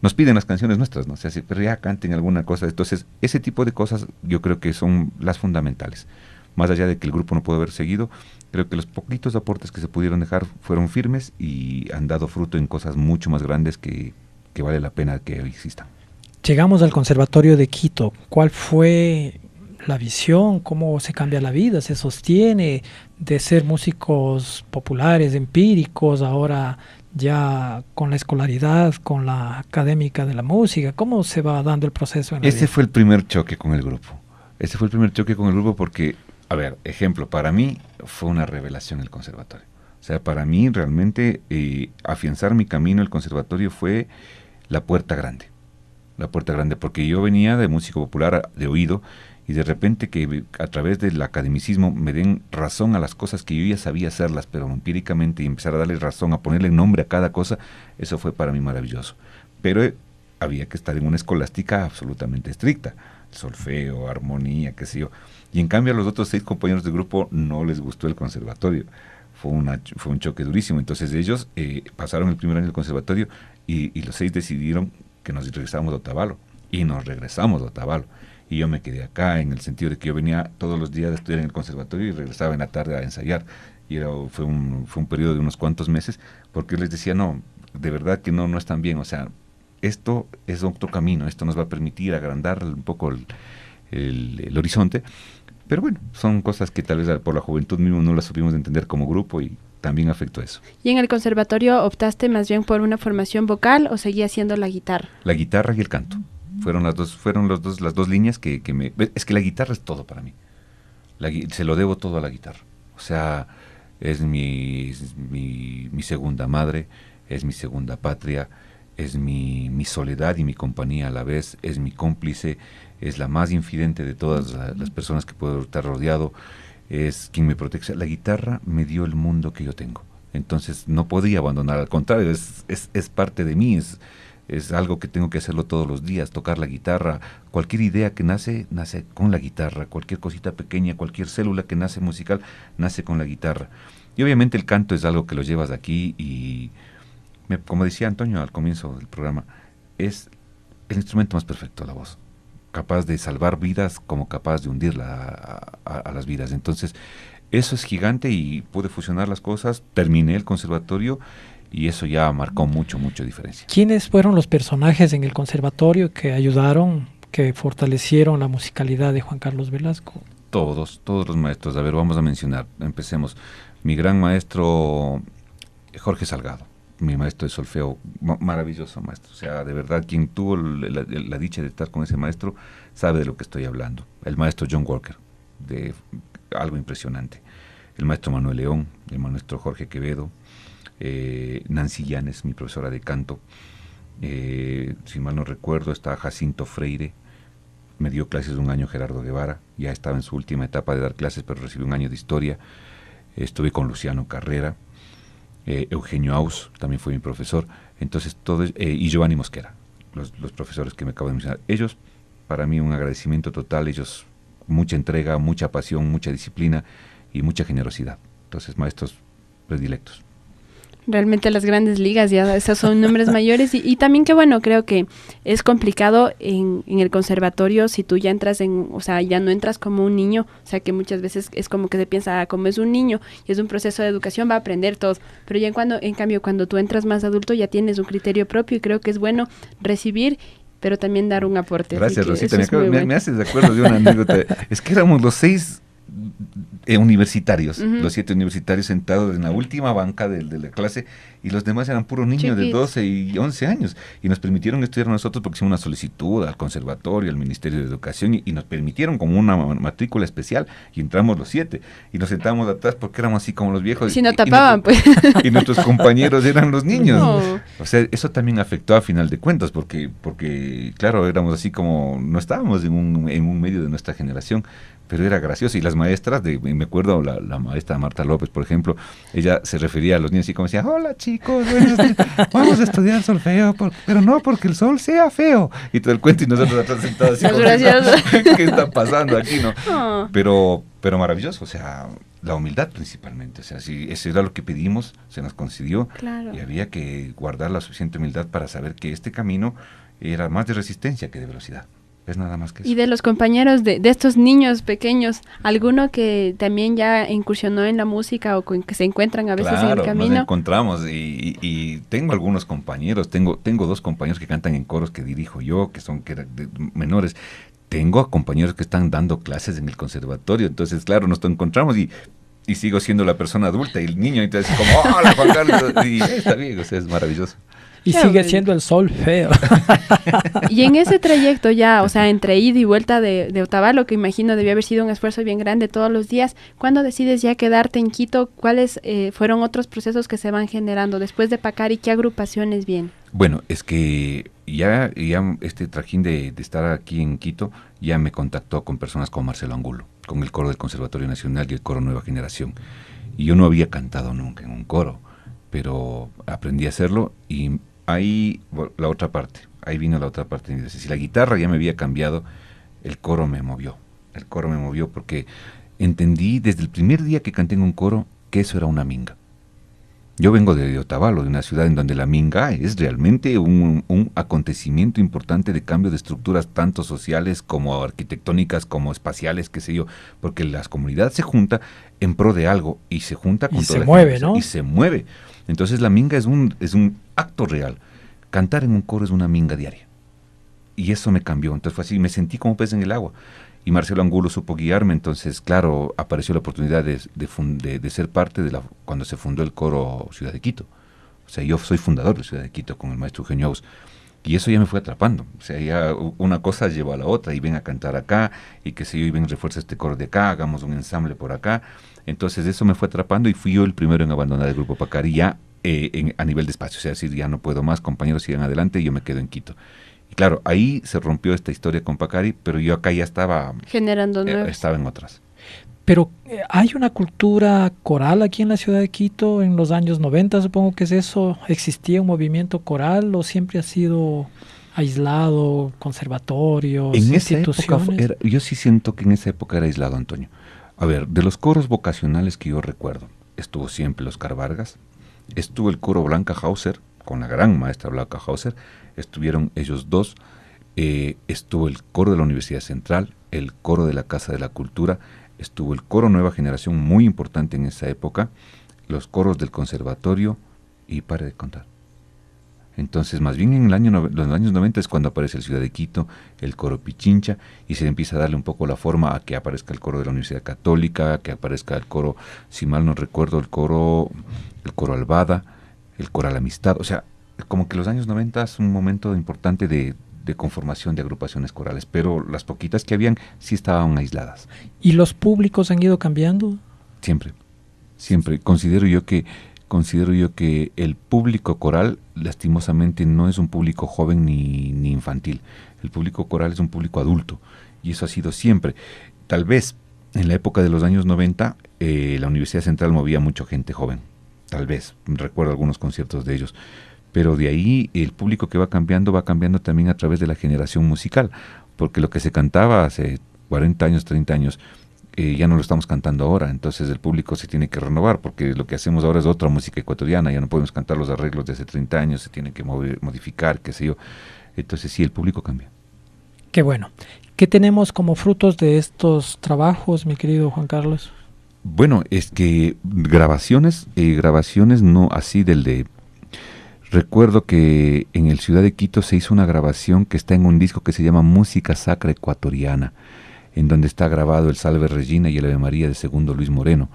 nos piden las canciones nuestras, ¿no? O sea, pero ya canten alguna cosa. Entonces, ese tipo de cosas yo creo que son las fundamentales. Más allá de que el grupo no pudo haber seguido, creo que los poquitos aportes que se pudieron dejar fueron firmes y han dado fruto en cosas mucho más grandes que vale la pena que existan. Llegamos al Conservatorio de Quito. ¿Cuál fue la visión? ¿Cómo se cambia la vida? ¿Se sostiene de ser músicos populares, empíricos, ahora ya con la escolaridad, con la académica de la música? ¿Cómo se va dando el proceso en la vida? Ese fue el primer choque con el grupo. Porque, a ver, ejemplo, para mí fue una revelación el conservatorio. O sea, para mí realmente afianzar mi camino el conservatorio fue la puerta grande, porque yo venía de música popular de oído y de repente que a través del academicismo me den razón a las cosas que yo ya sabía hacerlas, pero empíricamente, y empezar a darle razón, a ponerle nombre a cada cosa, eso fue para mí maravilloso. Pero había que estar en una escolástica absolutamente estricta, solfeo, armonía, qué sé yo. Y en cambio a los otros 6 compañeros del grupo no les gustó el conservatorio. Fue un choque durísimo. Entonces ellos pasaron el primer año del conservatorio y los 6 decidieron que nos regresáramos a Otavalo. Y nos regresamos a Otavalo. Y yo me quedé acá en el sentido de que yo venía todos los días a estudiar en el conservatorio y regresaba en la tarde a ensayar. Y fue un periodo de unos cuantos meses, porque yo les decía, no, de verdad que no están bien. O sea, esto es otro camino, esto nos va a permitir agrandar un poco el horizonte. Pero bueno, son cosas que tal vez por la juventud mismo no las supimos entender como grupo y también afectó eso. ¿Y en el conservatorio optaste más bien por una formación vocal o seguías haciendo la guitarra? La guitarra y el canto. Fueron las dos líneas que me... Es que la guitarra es todo para mí. Se lo debo todo a la guitarra. O sea, es mi segunda madre, es mi segunda patria, es mi soledad y mi compañía a la vez, es mi cómplice, es la más infidente de todas las personas que puedo estar rodeado, es quien me protege. La guitarra me dio el mundo que yo tengo. Entonces no podía abandonar, al contrario, es parte de mí, es algo que tengo que hacerlo todos los días, tocar la guitarra. Cualquier idea que nace con la guitarra, cualquier cosita pequeña, cualquier célula que nace musical, nace con la guitarra. Y obviamente el canto es algo que lo llevas de aquí y, como decía Antonio al comienzo del programa, es el instrumento más perfecto, la voz. Capaz de salvar vidas como capaz de hundirla a las vidas. Entonces, eso es gigante y pude fusionar las cosas, terminé el conservatorio y eso ya marcó mucha diferencia. ¿Quiénes fueron los personajes en el conservatorio que ayudaron, que fortalecieron la musicalidad de Juan Carlos Velasco? Todos los maestros. A ver, vamos a mencionar, empecemos. Mi gran maestro Jorge Salgado, mi maestro de solfeo, maravilloso maestro. O sea, de verdad, quien tuvo la dicha de estar con ese maestro sabe de lo que estoy hablando. El maestro John Walker, de algo impresionante. El maestro Manuel León, el maestro Jorge Quevedo, Nancy Llanes, mi profesora de canto. Si mal no recuerdo, está Jacinto Freire. Me dio clases un año Gerardo Guevara, ya estaba en su última etapa de dar clases, pero recibió un año de historia. Estuve con Luciano Carrera. Eugenio Aus también fue mi profesor, entonces y Giovanni Mosquera, los profesores que me acabo de mencionar. Ellos, para mí, un agradecimiento total. Ellos, mucha entrega, mucha pasión, mucha disciplina y mucha generosidad. Entonces, maestros predilectos. Realmente las grandes ligas, ya esos son nombres mayores y también que bueno, creo que es complicado en el conservatorio si tú ya entras ya no entras como un niño, o sea que muchas veces es como que se piensa, como es un niño y es un proceso de educación, va a aprender todo, pero ya en cambio cuando tú entras más adulto ya tienes un criterio propio y creo que es bueno recibir, pero también dar un aporte. Gracias, Rosita, me haces de acuerdo de una anécdota. Es que éramos los 6 universitarios, los 7 universitarios sentados en la última banca de la clase y los demás eran puros niños de 12 y 11 años y nos permitieron estudiar nosotros porque hicimos una solicitud al conservatorio, al Ministerio de Educación y nos permitieron como una matrícula especial y entramos los 7 y nos sentábamos atrás porque éramos así como los viejos. Si no tapaban, pues. Y nuestros compañeros eran los niños. No. O sea, eso también afectó a final de cuentas porque claro, éramos así como, no estábamos en un medio de nuestra generación, pero era gracioso. Y las maestras, me acuerdo la maestra Marta López, por ejemplo, ella se refería a los niños así como decía, hola chicos, vamos a estudiar solfeo, pero no porque el sol sea feo. Y todo el cuento y nosotros atrás sentados así como, ¿qué está pasando aquí? ¿No? Oh. Pero maravilloso, o sea, la humildad principalmente. O sea, si eso era lo que pedimos, se nos concedió. Claro. Y había que guardar la suficiente humildad para saber que este camino era más de resistencia que de velocidad. Es nada más que eso. Y de los compañeros de estos niños pequeños, ¿alguno que también ya incursionó en la música o que se encuentran a veces en el camino? Nos encontramos y tengo algunos compañeros, tengo 2 compañeros que cantan en coros que dirijo yo, que son menores. Tengo compañeros que están dando clases en el conservatorio, entonces claro, nos encontramos y sigo siendo la persona adulta y el niño, entonces como, hola Juan Carlos, y está bien, o sea, es maravilloso. Y Qué sigue bueno. siendo el sol feo. Y en ese trayecto ya, o sea, entre ida y vuelta de Otavalo, que imagino debió haber sido un esfuerzo bien grande todos los días, ¿cuándo decides ya quedarte en Quito? ¿Cuáles fueron otros procesos que se van generando después de Pacari? ¿Qué agrupaciones vienen? Bueno, es que ya este trajín de estar aquí en Quito ya me contactó con personas como Marcelo Angulo, con el coro del Conservatorio Nacional y el coro Nueva Generación. Y yo no había cantado nunca en un coro, pero aprendí a hacerlo y ahí la otra parte, ahí vino la otra parte. Si la guitarra ya me había cambiado, el coro me movió. El coro me movió porque entendí desde el primer día que canté en un coro que eso era una minga. Yo vengo de Otavalo, de una ciudad en donde la minga es realmente un acontecimiento importante de cambio de estructuras tanto sociales como arquitectónicas, como espaciales, qué sé yo, porque las comunidades se juntan en pro de algo y se junta con Y toda se la mueve, gente, ¿no? Y se mueve. Entonces la minga es un acto real. Cantar en un coro es una minga diaria. Y eso me cambió. Entonces fue así, me sentí como pez en el agua. Y Marcelo Angulo supo guiarme, entonces, claro, apareció la oportunidad de ser parte de cuando se fundó el coro Ciudad de Quito. O sea, yo soy fundador de Ciudad de Quito con el maestro Eugenio Aus. Y eso ya me fue atrapando. O sea, ya una cosa lleva a la otra, y ven a cantar acá, y qué sé yo, y ven, refuerza este coro de acá, hagamos un ensamble por acá. Entonces eso me fue atrapando y fui yo el primero en abandonar el grupo Pacari ya a nivel de espacio. O sea, decir, ya no puedo más, compañeros sigan adelante, y yo me quedo en Quito. Y claro, ahí se rompió esta historia con Pacari, pero yo acá ya estaba Generando nuevas. Estaba en otras. Pero hay una cultura coral aquí en la ciudad de Quito en los años 90, supongo que es eso. ¿Existía un movimiento coral o siempre ha sido aislado, conservatorios, En esa instituciones? época, yo sí siento que en esa época era aislado, Antonio. A ver, de los coros vocacionales que yo recuerdo, estuvo siempre Oscar Vargas, estuvo el coro Blanca Hauser, con la gran maestra Blanca Hauser, estuvieron ellos dos, estuvo el coro de la Universidad Central, el coro de la Casa de la Cultura, estuvo el coro Nueva Generación, muy importante en esa época, los coros del Conservatorio, y pare de contar. Entonces, más bien en los años 90 es cuando aparece el Ciudad de Quito, el coro Pichincha, y se empieza a darle un poco la forma a que aparezca el coro de la Universidad Católica, que aparezca el coro, si mal no recuerdo, el coro Albada, el coro a la Amistad. O sea, como que los años 90 es un momento importante de conformación de agrupaciones corales, pero las poquitas que habían sí estaban aisladas. ¿Y los públicos han ido cambiando? Siempre, siempre. Considero yo que el público coral, lastimosamente, no es un público joven ni infantil. El público coral es un público adulto, y eso ha sido siempre. Tal vez en la época de los años 90, la Universidad Central movía mucha gente joven. Tal vez, recuerdo algunos conciertos de ellos. Pero de ahí el público que va cambiando también a través de la generación musical, porque lo que se cantaba hace 40 años, 30 años, ya no lo estamos cantando ahora. Entonces el público se tiene que renovar, porque lo que hacemos ahora es otra música ecuatoriana, ya no podemos cantar los arreglos de hace 30 años, se tiene que modificar, qué sé yo. Entonces sí, el público cambia. Qué bueno. ¿Qué tenemos como frutos de estos trabajos, mi querido Juan Carlos? Bueno, es que grabaciones no así del de... Recuerdo que en el Ciudad de Quito se hizo una grabación que está en un disco que se llama Música Sacra Ecuatoriana, en donde está grabado el Salve Regina y el Ave María de Segundo Luis Moreno.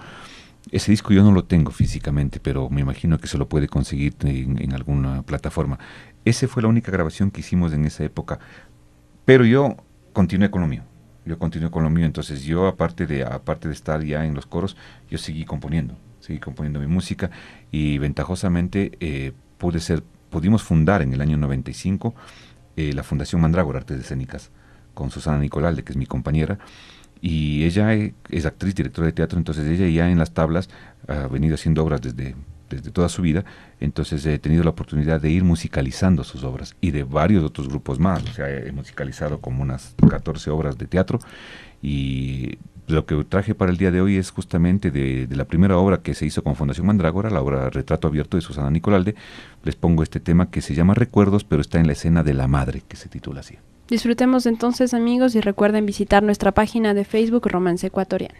Ese disco yo no lo tengo físicamente, pero me imagino que se lo puede conseguir en alguna plataforma. Esa fue la única grabación que hicimos en esa época, pero yo continué con lo mío. Entonces yo aparte de estar ya en los coros, yo seguí componiendo mi música, y ventajosamente pudimos fundar en el año 95 la Fundación Mandrágora Artes Escénicas con Susana Nicolalde, que es mi compañera, y ella es actriz, directora de teatro. Entonces ella ya en las tablas ha venido haciendo obras desde toda su vida. Entonces he tenido la oportunidad de ir musicalizando sus obras, y de varios otros grupos más. O sea, he musicalizado como unas 14 obras de teatro, y lo que traje para el día de hoy es justamente de la primera obra que se hizo con Fundación Mandrágora, la obra Retrato Abierto de Susana Nicolalde. Les pongo este tema que se llama Recuerdos, pero está en la escena de la madre, que se titula así. Disfrutemos entonces, amigos, y recuerden visitar nuestra página de Facebook Romance Ecuatoriano.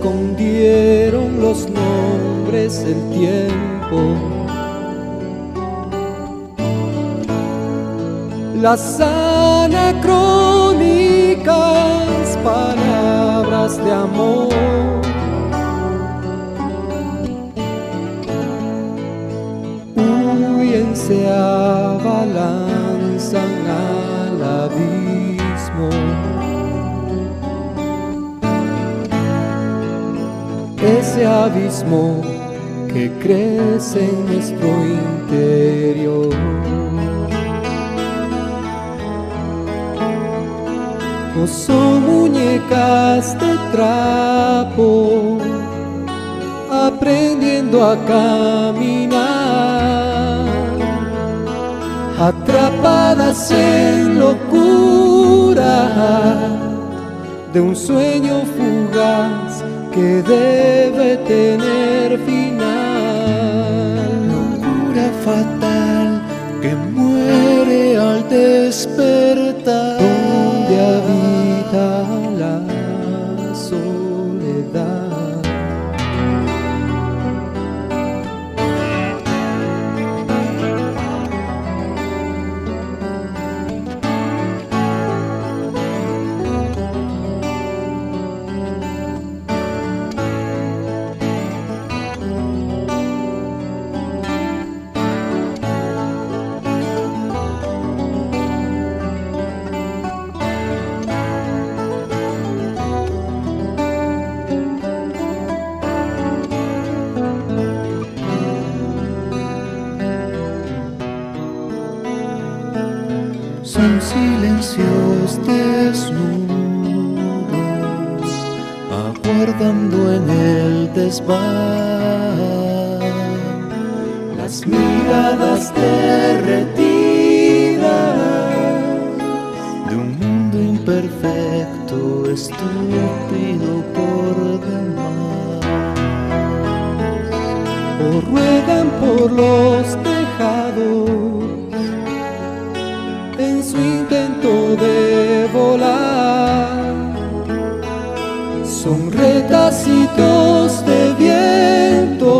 escondieron los nombres del tiempo. Las anacrónicas palabras de amor huyen, se abalanzan al abismo. Ese abismo que crece en nuestro interior. No son muñecas de trapo aprendiendo a caminar, atrapadas en locura de un sueño fugaz que debe tener final. Locura fatal que muere al despertar, donde habita la soledad. Son silencios desnudos, aguardando en el desván las miradas derretidas de un mundo imperfecto, estúpido por demás. O ruedan por los tejados en su intento de volar. Son retacitos de viento,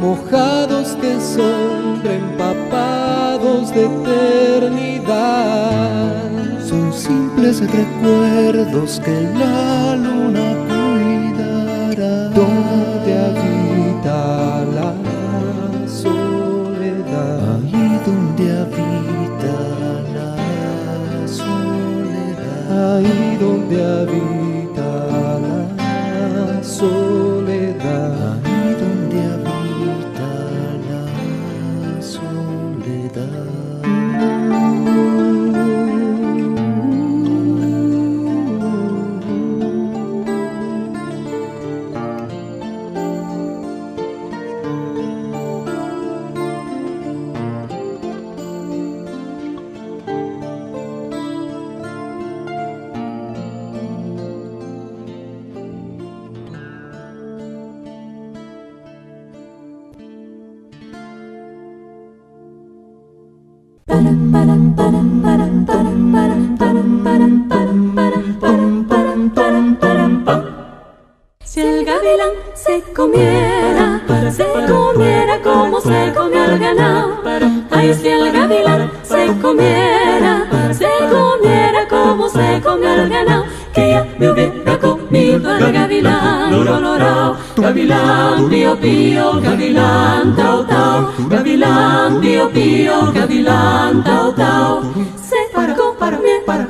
mojados de sombra, empapados de eternidad. Son simples recuerdos que la luna cuidará, donde habita la soledad. Ahí donde habita la soledad. Ahí donde habita la soledad. Ahí donde habita la soledad. Si el gavilán se comiera como se come al ganado. Ay, si el gavilán se comiera como se come al ganado. Que ya me hubiera comido al gavilán colorado. Gavilán pío pío, gavilán tau tau. Gavilán pío pío, gavilán tau tau. Se parcó para mí, para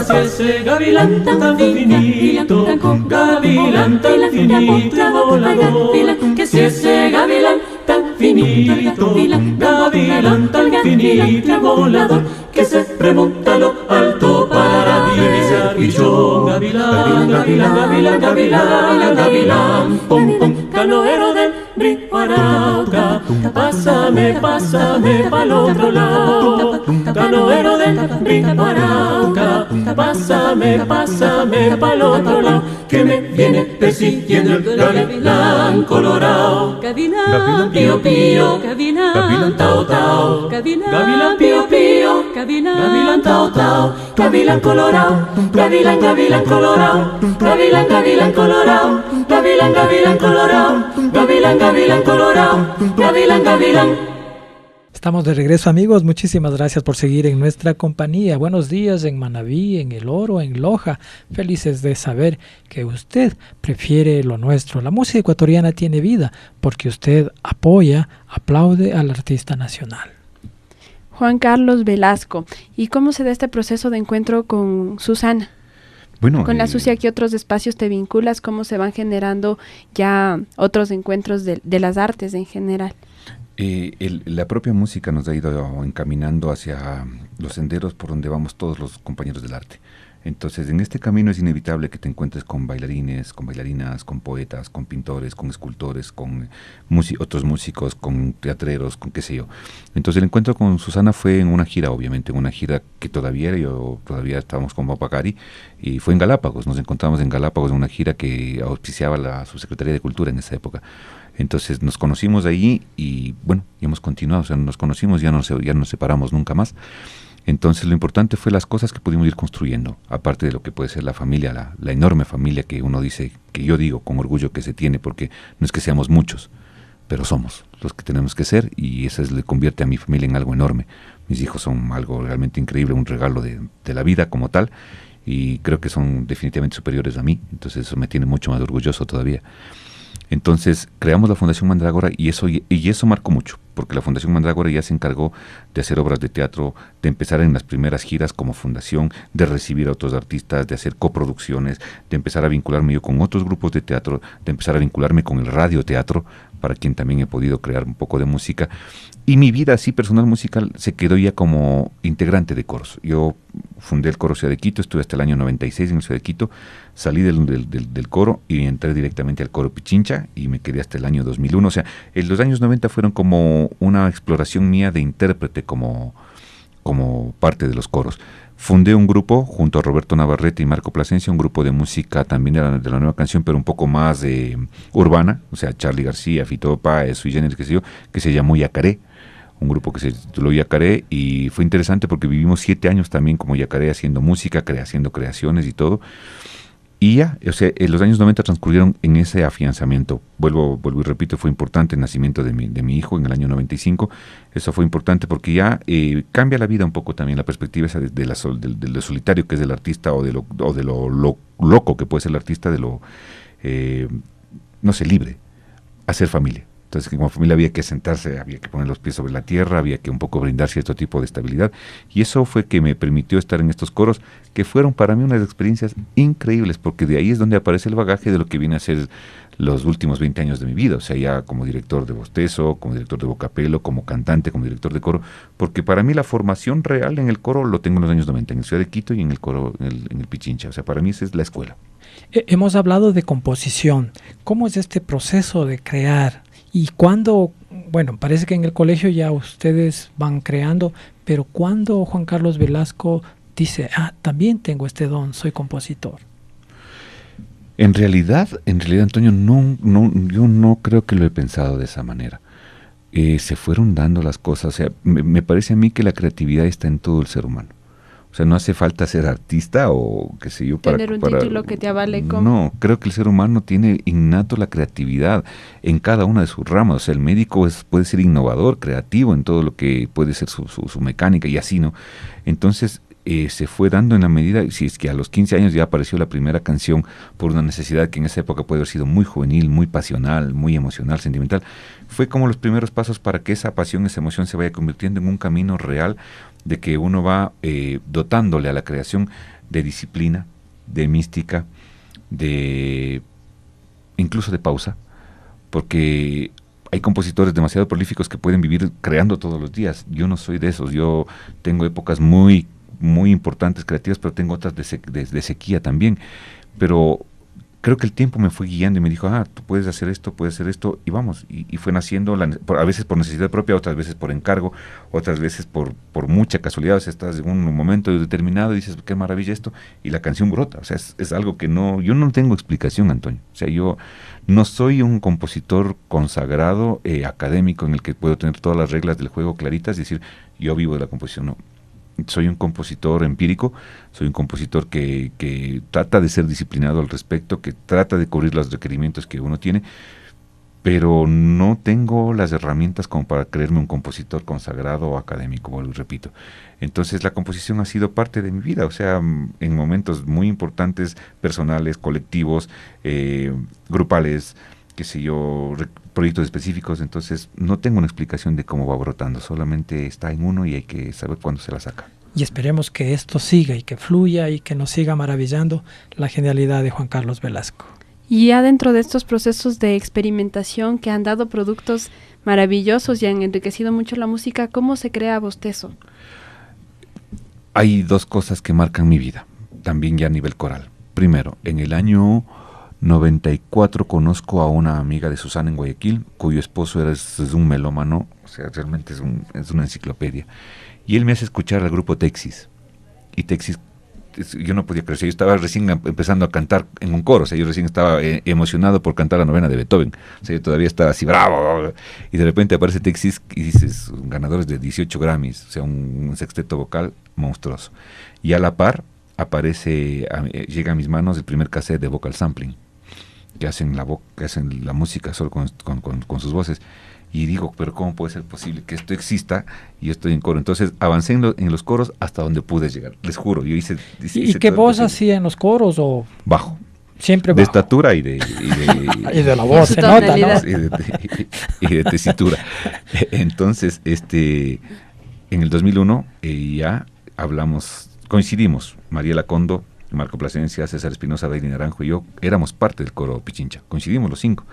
si ese gavilán tan finito, gavilán tan finito volador, que si ese gavilán tan finito, gavilán tan finito volador, que se remonta a lo alto para divisar bicho. Gavilán, gavilán, gavilán, gavilán, gavilán, pom pom, canoero del río Arauca, pásame, pásame pa'l otro lado. Canoero del río Arauca, pásame, pásame pa'l otro lado, que me viene persiguiendo el gavilán colorado. Gavilán pío pío, gavilán tau tau, gavilán pío pío, río. Gavilán tao tao, gavilán colorao, gavilán, gavilán colorao, gavilán, gavilán colorao, gavilán, gavilán colorao, gavilán, gavilán colorao, gavilán, gavilán. Estamos de regreso, amigos. Muchísimas gracias por seguir en nuestra compañía. Buenos días en Manabí, en El Oro, en Loja. Felices de saber que usted prefiere lo nuestro. La música ecuatoriana tiene vida porque usted apoya, aplaude al artista nacional. Juan Carlos Velasco, ¿y cómo se da este proceso de encuentro con Susana? Bueno, con la Susi, ¿a qué otros espacios te vinculas? ¿Cómo se van generando ya otros encuentros de las artes en general? La propia música nos ha ido encaminando hacia los senderos por donde vamos todos los compañeros del arte. Entonces, en este camino es inevitable que te encuentres con bailarines, con bailarinas, con poetas, con pintores, con escultores, con otros músicos, con teatreros, con qué sé yo. Entonces, el encuentro con Susana fue en una gira, obviamente, en una gira que todavía estábamos con Mapacari, y fue en Galápagos. Nos encontramos en Galápagos en una gira que auspiciaba la Subsecretaría de Cultura en esa época. Entonces nos conocimos ahí y bueno, y hemos continuado, o sea, nos conocimos, ya no nos separamos nunca más. Entonces lo importante fue las cosas que pudimos ir construyendo, aparte de lo que puede ser la familia, la enorme familia que uno dice, que yo digo con orgullo que se tiene, porque no es que seamos muchos, pero somos los que tenemos que ser, y eso le convierte a mi familia en algo enorme. Mis hijos son algo realmente increíble, un regalo de la vida como tal, y creo que son definitivamente superiores a mí, entonces eso me tiene mucho más orgulloso todavía. Entonces creamos la Fundación Mandrágora y eso marcó mucho, porque la Fundación Mandrágora ya se encargó de hacer obras de teatro, de empezar en las primeras giras como fundación, de recibir a otros artistas, de hacer coproducciones, de empezar a vincularme yo con otros grupos de teatro, de empezar a vincularme con el radioteatro, para quien también he podido crear un poco de música. Y mi vida así personal musical se quedó ya como integrante de coros. Yo fundé el Coro Ciudad de Quito, estuve hasta el año 96 en la Ciudad de Quito, salí del coro y entré directamente al Coro Pichincha y me quedé hasta el año 2001. O sea, los años 90 fueron como una exploración mía de intérprete como parte de los coros. Fundé un grupo junto a Roberto Navarrete y Marco Plasencia, un grupo de música también de la nueva canción, pero un poco más urbana, o sea, Charly García, Fito Páez, Sui Generis, qué sé yo, que se llamó Yacaré, un grupo que se tituló Yacaré, y fue interesante porque vivimos 7 años también como Yacaré haciendo música, haciendo creaciones y todo. Y ya, o sea, los años 90 transcurrieron en ese afianzamiento. Vuelvo y repito, fue importante el nacimiento de mi hijo en el año 95. Eso fue importante porque ya cambia la vida un poco también, la perspectiva esa de lo solitario que es del artista o de lo loco que puede ser el artista, de lo, no sé, libre, hacer familia. Entonces, como familia había que sentarse, había que poner los pies sobre la tierra, había que un poco brindar cierto tipo de estabilidad. Y eso fue que me permitió estar en estos coros, que fueron para mí unas experiencias increíbles, porque de ahí es donde aparece el bagaje de lo que viene a ser los últimos 20 años de mi vida. O sea, ya como director de Bostezo, como director de Vocapelo, como cantante, como director de coro. Porque para mí la formación real en el coro lo tengo en los años 90, en la Ciudad de Quito y en el coro, en el Pichincha. O sea, para mí esa es la escuela. Hemos hablado de composición. ¿Cómo es este proceso de crear? Y cuando, bueno, parece que en el colegio ya ustedes van creando, pero cuando Juan Carlos Velasco dice, también tengo este don, soy compositor. En realidad, Antonio, yo no creo que lo he pensado de esa manera. Se fueron dando las cosas. O sea, me parece a mí que la creatividad está en todo el ser humano. O sea, no hace falta ser artista o qué sé yo para tener un título que te avale como... No, creo que el ser humano tiene innato la creatividad en cada una de sus ramas. O sea, el médico puede ser innovador, creativo en todo lo que puede ser su mecánica y así, ¿no? Entonces, se fue dando en la medida, si es que a los 15 años ya apareció la primera canción por una necesidad que en esa época puede haber sido muy juvenil, muy pasional, muy emocional, sentimental, fue como los primeros pasos para que esa pasión, esa emoción se vaya convirtiendo en un camino real de que uno va dotándole a la creación de disciplina, de mística, incluso de pausa, porque hay compositores demasiado prolíficos que pueden vivir creando todos los días. Yo no soy de esos. Yo tengo épocas muy importantes creativas, pero tengo otras de sequía también. Pero creo que el tiempo me fue guiando y me dijo, tú puedes hacer esto, y vamos. Y fue naciendo, a veces por necesidad propia, otras veces por encargo, otras veces por mucha casualidad. O sea, estás en un momento determinado y dices, qué maravilla esto, y la canción brota. O sea, es algo que yo no tengo explicación, Antonio. O sea, yo no soy un compositor consagrado, académico, en el que puedo tener todas las reglas del juego claritas y decir, yo vivo de la composición. No. soy un compositor empírico, soy un compositor que trata de ser disciplinado al respecto, que trata de cubrir los requerimientos que uno tiene, pero no tengo las herramientas como para creerme un compositor consagrado o académico, vuelvo y repito. Entonces la composición ha sido parte de mi vida, o sea, en momentos muy importantes, personales, colectivos, grupales, qué sé yo, proyectos específicos. Entonces no tengo una explicación de cómo va brotando, solamente está en uno y hay que saber cuándo se la saca. Y esperemos que esto siga y que fluya y que nos siga maravillando la genialidad de Juan Carlos Velasco. Y ya dentro de estos procesos de experimentación que han dado productos maravillosos y han enriquecido mucho la música, ¿cómo se crea Bostezo? Hay dos cosas que marcan mi vida, también ya a nivel coral. Primero, en el año 94 conozco a una amiga de Susana en Guayaquil, cuyo esposo es un melómano, o sea, realmente es una enciclopedia. Y él me hace escuchar al grupo Texis. Y Texis, yo no podía creer, yo estaba recién empezando a cantar en un coro, o sea, yo recién estaba emocionado por cantar la novena de Beethoven, o sea, yo todavía estaba así bravo, y de repente aparece Texis y dices, ganadores de 18 Grammys, o sea, un sexteto vocal monstruoso. Y a la par aparece, llega a mis manos el primer cassette de vocal sampling, que hacen la música solo con sus voces. Y digo, pero ¿cómo puede ser posible que esto exista y yo estoy en coro? Entonces avancé en los coros hasta donde pude llegar, les juro. Yo hice ¿Y qué voz hacía en los coros? O bajo. Siempre bajo. De estatura y de y de la voz, se nota, ¿no? Y de tesitura. Entonces, en el 2001 ya coincidimos, Mariela Condo, Marco Plasencia, César Espinosa, Daily Naranjo y yo, éramos parte del coro Pichincha, coincidimos los 5.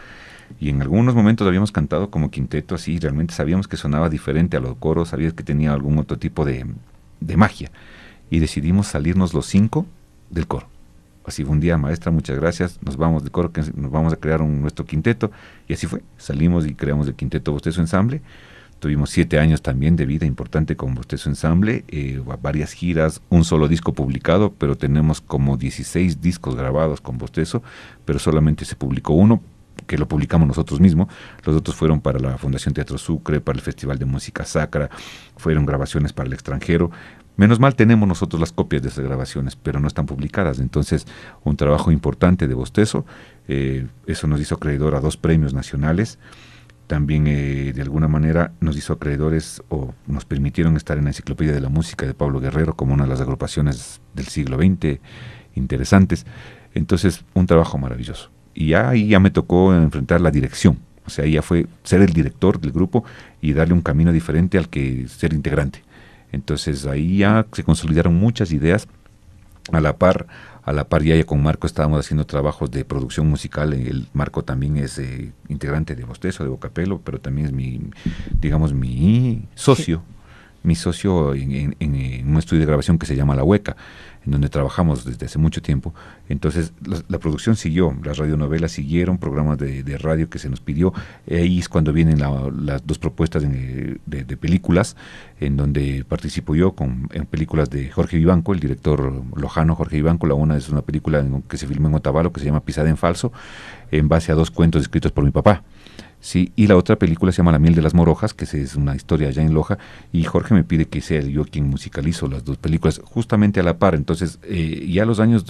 Y en algunos momentos habíamos cantado como quinteto, así, realmente sabíamos que sonaba diferente a los coros, sabíamos que tenía algún otro tipo de magia. Y decidimos salirnos los 5 del coro. Así fue un día, maestra, muchas gracias, nos vamos del coro, que nos vamos a crear nuestro quinteto. Y así fue, salimos y creamos el quinteto Bostezo Ensamble. Tuvimos 7 años también de vida importante con Bostezo Ensamble, varias giras, un solo disco publicado, pero tenemos como 16 discos grabados con Bostezo, pero solamente se publicó uno, que lo publicamos nosotros mismos. Los otros fueron para la Fundación Teatro Sucre, para el Festival de Música Sacra, fueron grabaciones para el extranjero. Menos mal tenemos nosotros las copias de esas grabaciones, pero no están publicadas. Entonces, un trabajo importante de Bostezo, eso nos hizo acreedor a 2 premios nacionales. También de alguna manera nos hizo acreedores o nos permitieron estar en la Enciclopedia de la Música de Pablo Guerrero como una de las agrupaciones del siglo XX interesantes. Entonces, un trabajo maravilloso. Y ahí ya me tocó enfrentar la dirección, o sea, ya fue ser el director del grupo y darle un camino diferente al que ser integrante. Entonces ahí ya se consolidaron muchas ideas. A la par ya con Marco estábamos haciendo trabajos de producción musical. El Marco también es integrante de Bostezo, de Vocapelo, pero también es mi socio. Sí. Mi socio en un estudio de grabación que se llama La Hueca, en donde trabajamos desde hace mucho tiempo. Entonces la producción siguió, las radionovelas siguieron, programas de radio que se nos pidió. Ahí es cuando vienen las 2 propuestas de películas, en donde participo yo en películas de Jorge Vivanco, el director lojano Jorge Vivanco. La una es una película que se filmó en Otavalo, que se llama Pisada en Falso, en base a 2 cuentos escritos por mi papá. Sí, y la otra película se llama La Miel de las Morojas, que es una historia allá en Loja, y Jorge me pide que sea yo quien musicalizo las 2 películas, justamente a la par. Entonces, ya los años,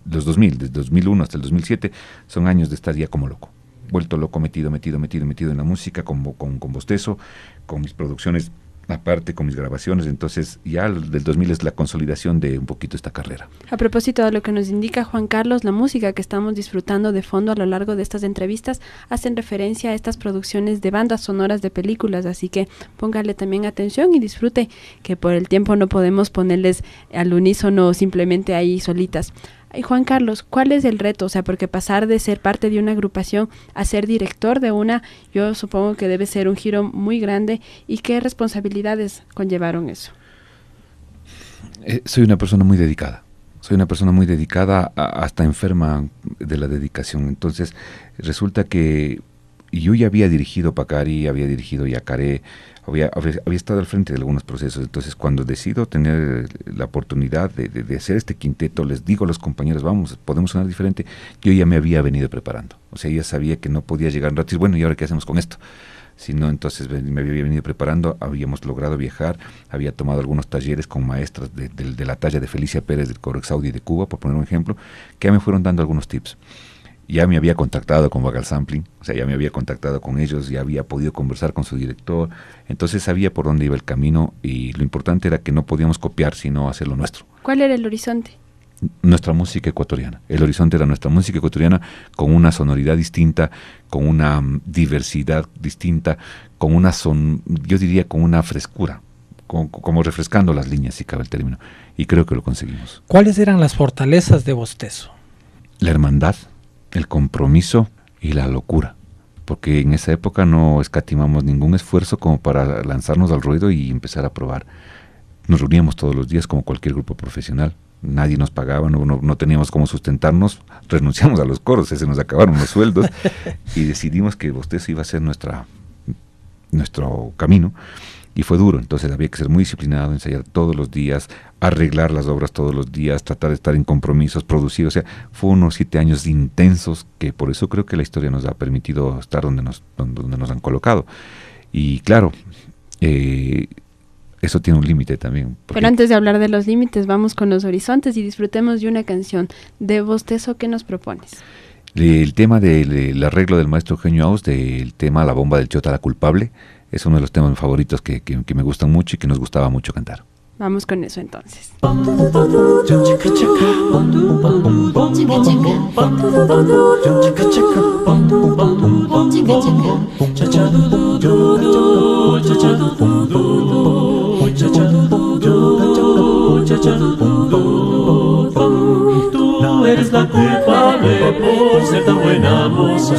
los 2000, desde 2001 hasta el 2007, son años de estar ya como loco, vuelto loco, metido en la música, con Bostezo, con mis producciones aparte, con mis grabaciones. Entonces ya del 2000 es la consolidación de un poquito esta carrera. A propósito de lo que nos indica Juan Carlos, la música que estamos disfrutando de fondo a lo largo de estas entrevistas hacen referencia a estas producciones de bandas sonoras de películas, así que póngale también atención y disfrute, que por el tiempo no podemos ponerles al unísono simplemente ahí solitas. Y Juan Carlos, ¿cuál es el reto? O sea, porque pasar de ser parte de una agrupación a ser director de una, yo supongo que debe ser un giro muy grande. ¿Y qué responsabilidades conllevaron eso? Soy una persona muy dedicada. Hasta enferma de la dedicación. Entonces, resulta que yo ya había dirigido Pacari, había dirigido Yacaré, había estado al frente de algunos procesos. Entonces, cuando decido tener la oportunidad de hacer este quinteto, les digo a los compañeros, vamos, podemos sonar diferente. Yo ya me había venido preparando. O sea, ya sabía que no podía llegar un rato y bueno, ¿y ahora qué hacemos con esto? sino entonces me había venido preparando, habíamos logrado viajar, había tomado algunos talleres con maestras de la talla de Felicia Pérez del Coro Exaudi de Cuba, por poner un ejemplo, que ya me fueron dando algunos tips. Ya me había contactado con Vagal Sampling, o sea, ya me había contactado con ellos, ya había podido conversar con su director, entonces sabía por dónde iba el camino y lo importante era que no podíamos copiar, sino hacer lo nuestro. ¿Cuál era el horizonte? Nuestra música ecuatoriana. El horizonte era nuestra música ecuatoriana con una sonoridad distinta, con una diversidad distinta, con una yo diría con una frescura, como refrescando las líneas, si cabe el término, y creo que lo conseguimos. ¿Cuáles eran las fortalezas de Bostezo? La hermandad, el compromiso y la locura, porque en esa época no escatimamos ningún esfuerzo como para lanzarnos al ruedo y empezar a probar. Nos reuníamos todos los días como cualquier grupo profesional, nadie nos pagaba, no teníamos cómo sustentarnos, renunciamos a los coros, se nos acabaron los sueldos y decidimos que Bostezo iba a ser nuestro camino. Y fue duro, entonces había que ser muy disciplinado, ensayar todos los días, arreglar las obras todos los días, tratar de estar en compromisos, producir, o sea, fue unos 7 años intensos que por eso creo que la historia nos ha permitido estar donde nos han colocado. Y claro, eso tiene un límite también. Pero antes de hablar de los límites, vamos con los horizontes y disfrutemos de una canción de Bostezo. ¿Qué nos propones? El tema del arreglo del maestro Eugenio Aus, del tema La bomba del Chota, la culpable, es uno de los temas favoritos que me gustan mucho y que nos gustaba mucho cantar. Vamos con eso entonces. Tú eres la culpable por ser tan buena moza.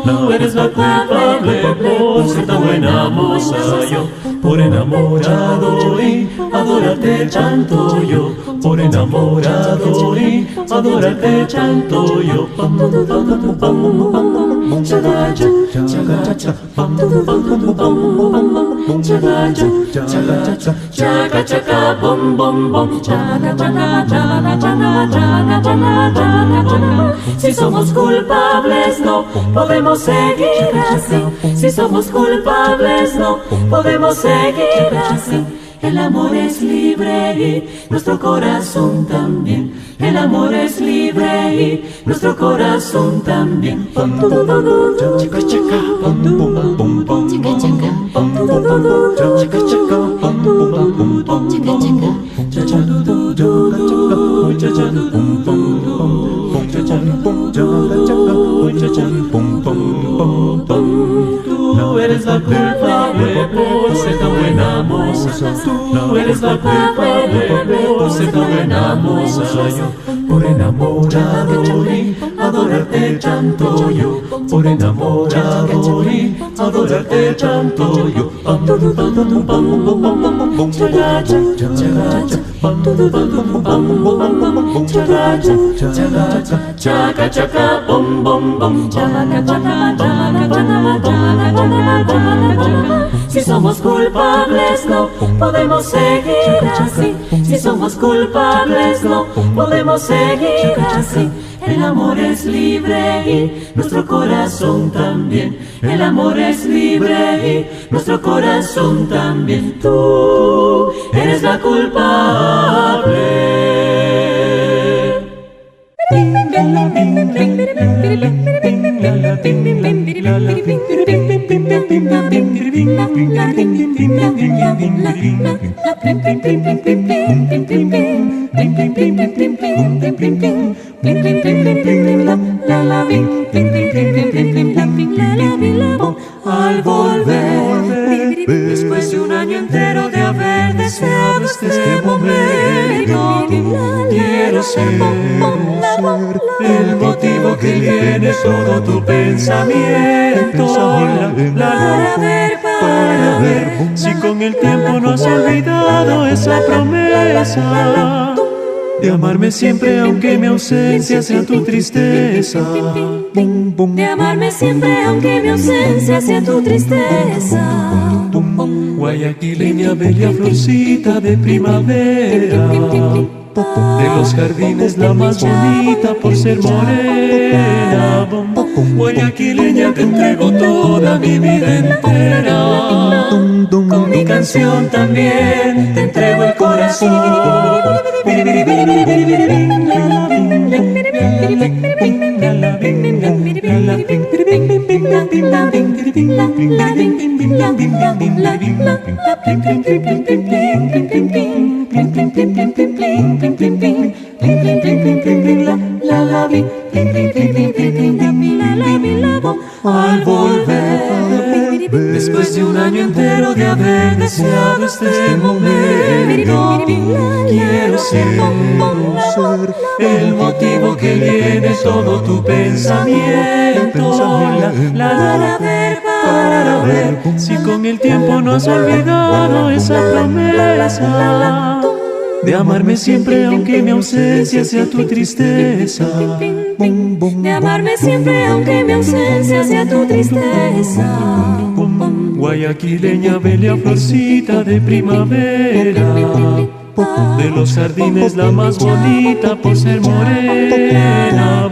Tú eres la culpable por ser tan buena moza. Yo por enamorado y adorarte tanto yo. Por enamorado y adorarte tanto yo. Chaca chaca bom bom bom. Chaca chaca chaca chaca chaca chaca. Si somos culpables no podemos seguir así. Si somos culpables no podemos seguir así. El amor es libre y nuestro corazón también. El amor es libre y nuestro corazón también. Chica chica bom bom bom bom. Chica chica bom bom bom bom. Chica chica bom bom bom bom. Chica chica cha cha du du du cha cha du bum bum bum cha cha bum cha cha bum bum bum. Tú eres la culpable por ser tan buena moza. Tú eres la culpable por ser tan buena moza. Yo por enamorado y adorarte tanto yo. Por enamorado y adorarte tanto yo. Chaca chaca bom bom bom. Chaca chaca chaca chaca. Si somos culpables no podemos seguir así. Si somos culpables no podemos seguir así. El amor es libre y nuestro corazón también. El amor es libre y nuestro corazón también. Tú eres la culpable. Al volver, después de un año entero de haber deseado este momento, quiero ser el motivo que llene todo tu pensamiento. Para ver si con el tiempo no has olvidado esa promesa de amarme siempre aunque mi ausencia sea tu tristeza. De amarme siempre aunque mi ausencia sea tu tristeza. Guayaquileña, bella florcita de primavera. De los jardines la más bonita por ser morena. Guayaquileña, te entrego toda mi vida entera. Con mi canción también te entrego el corazón. Al volver, después de un año entero de haber deseado este momento, quiero ser el motivo que llene todo tu pensamiento. Para ver si con el tiempo no has olvidado esa promesa de amarme siempre aunque mi ausencia sea tu tristeza. De amarme siempre aunque mi ausencia sea tu tristeza. Guayaquileña, bella florcita de primavera, de los jardines la más bonita por ser morena.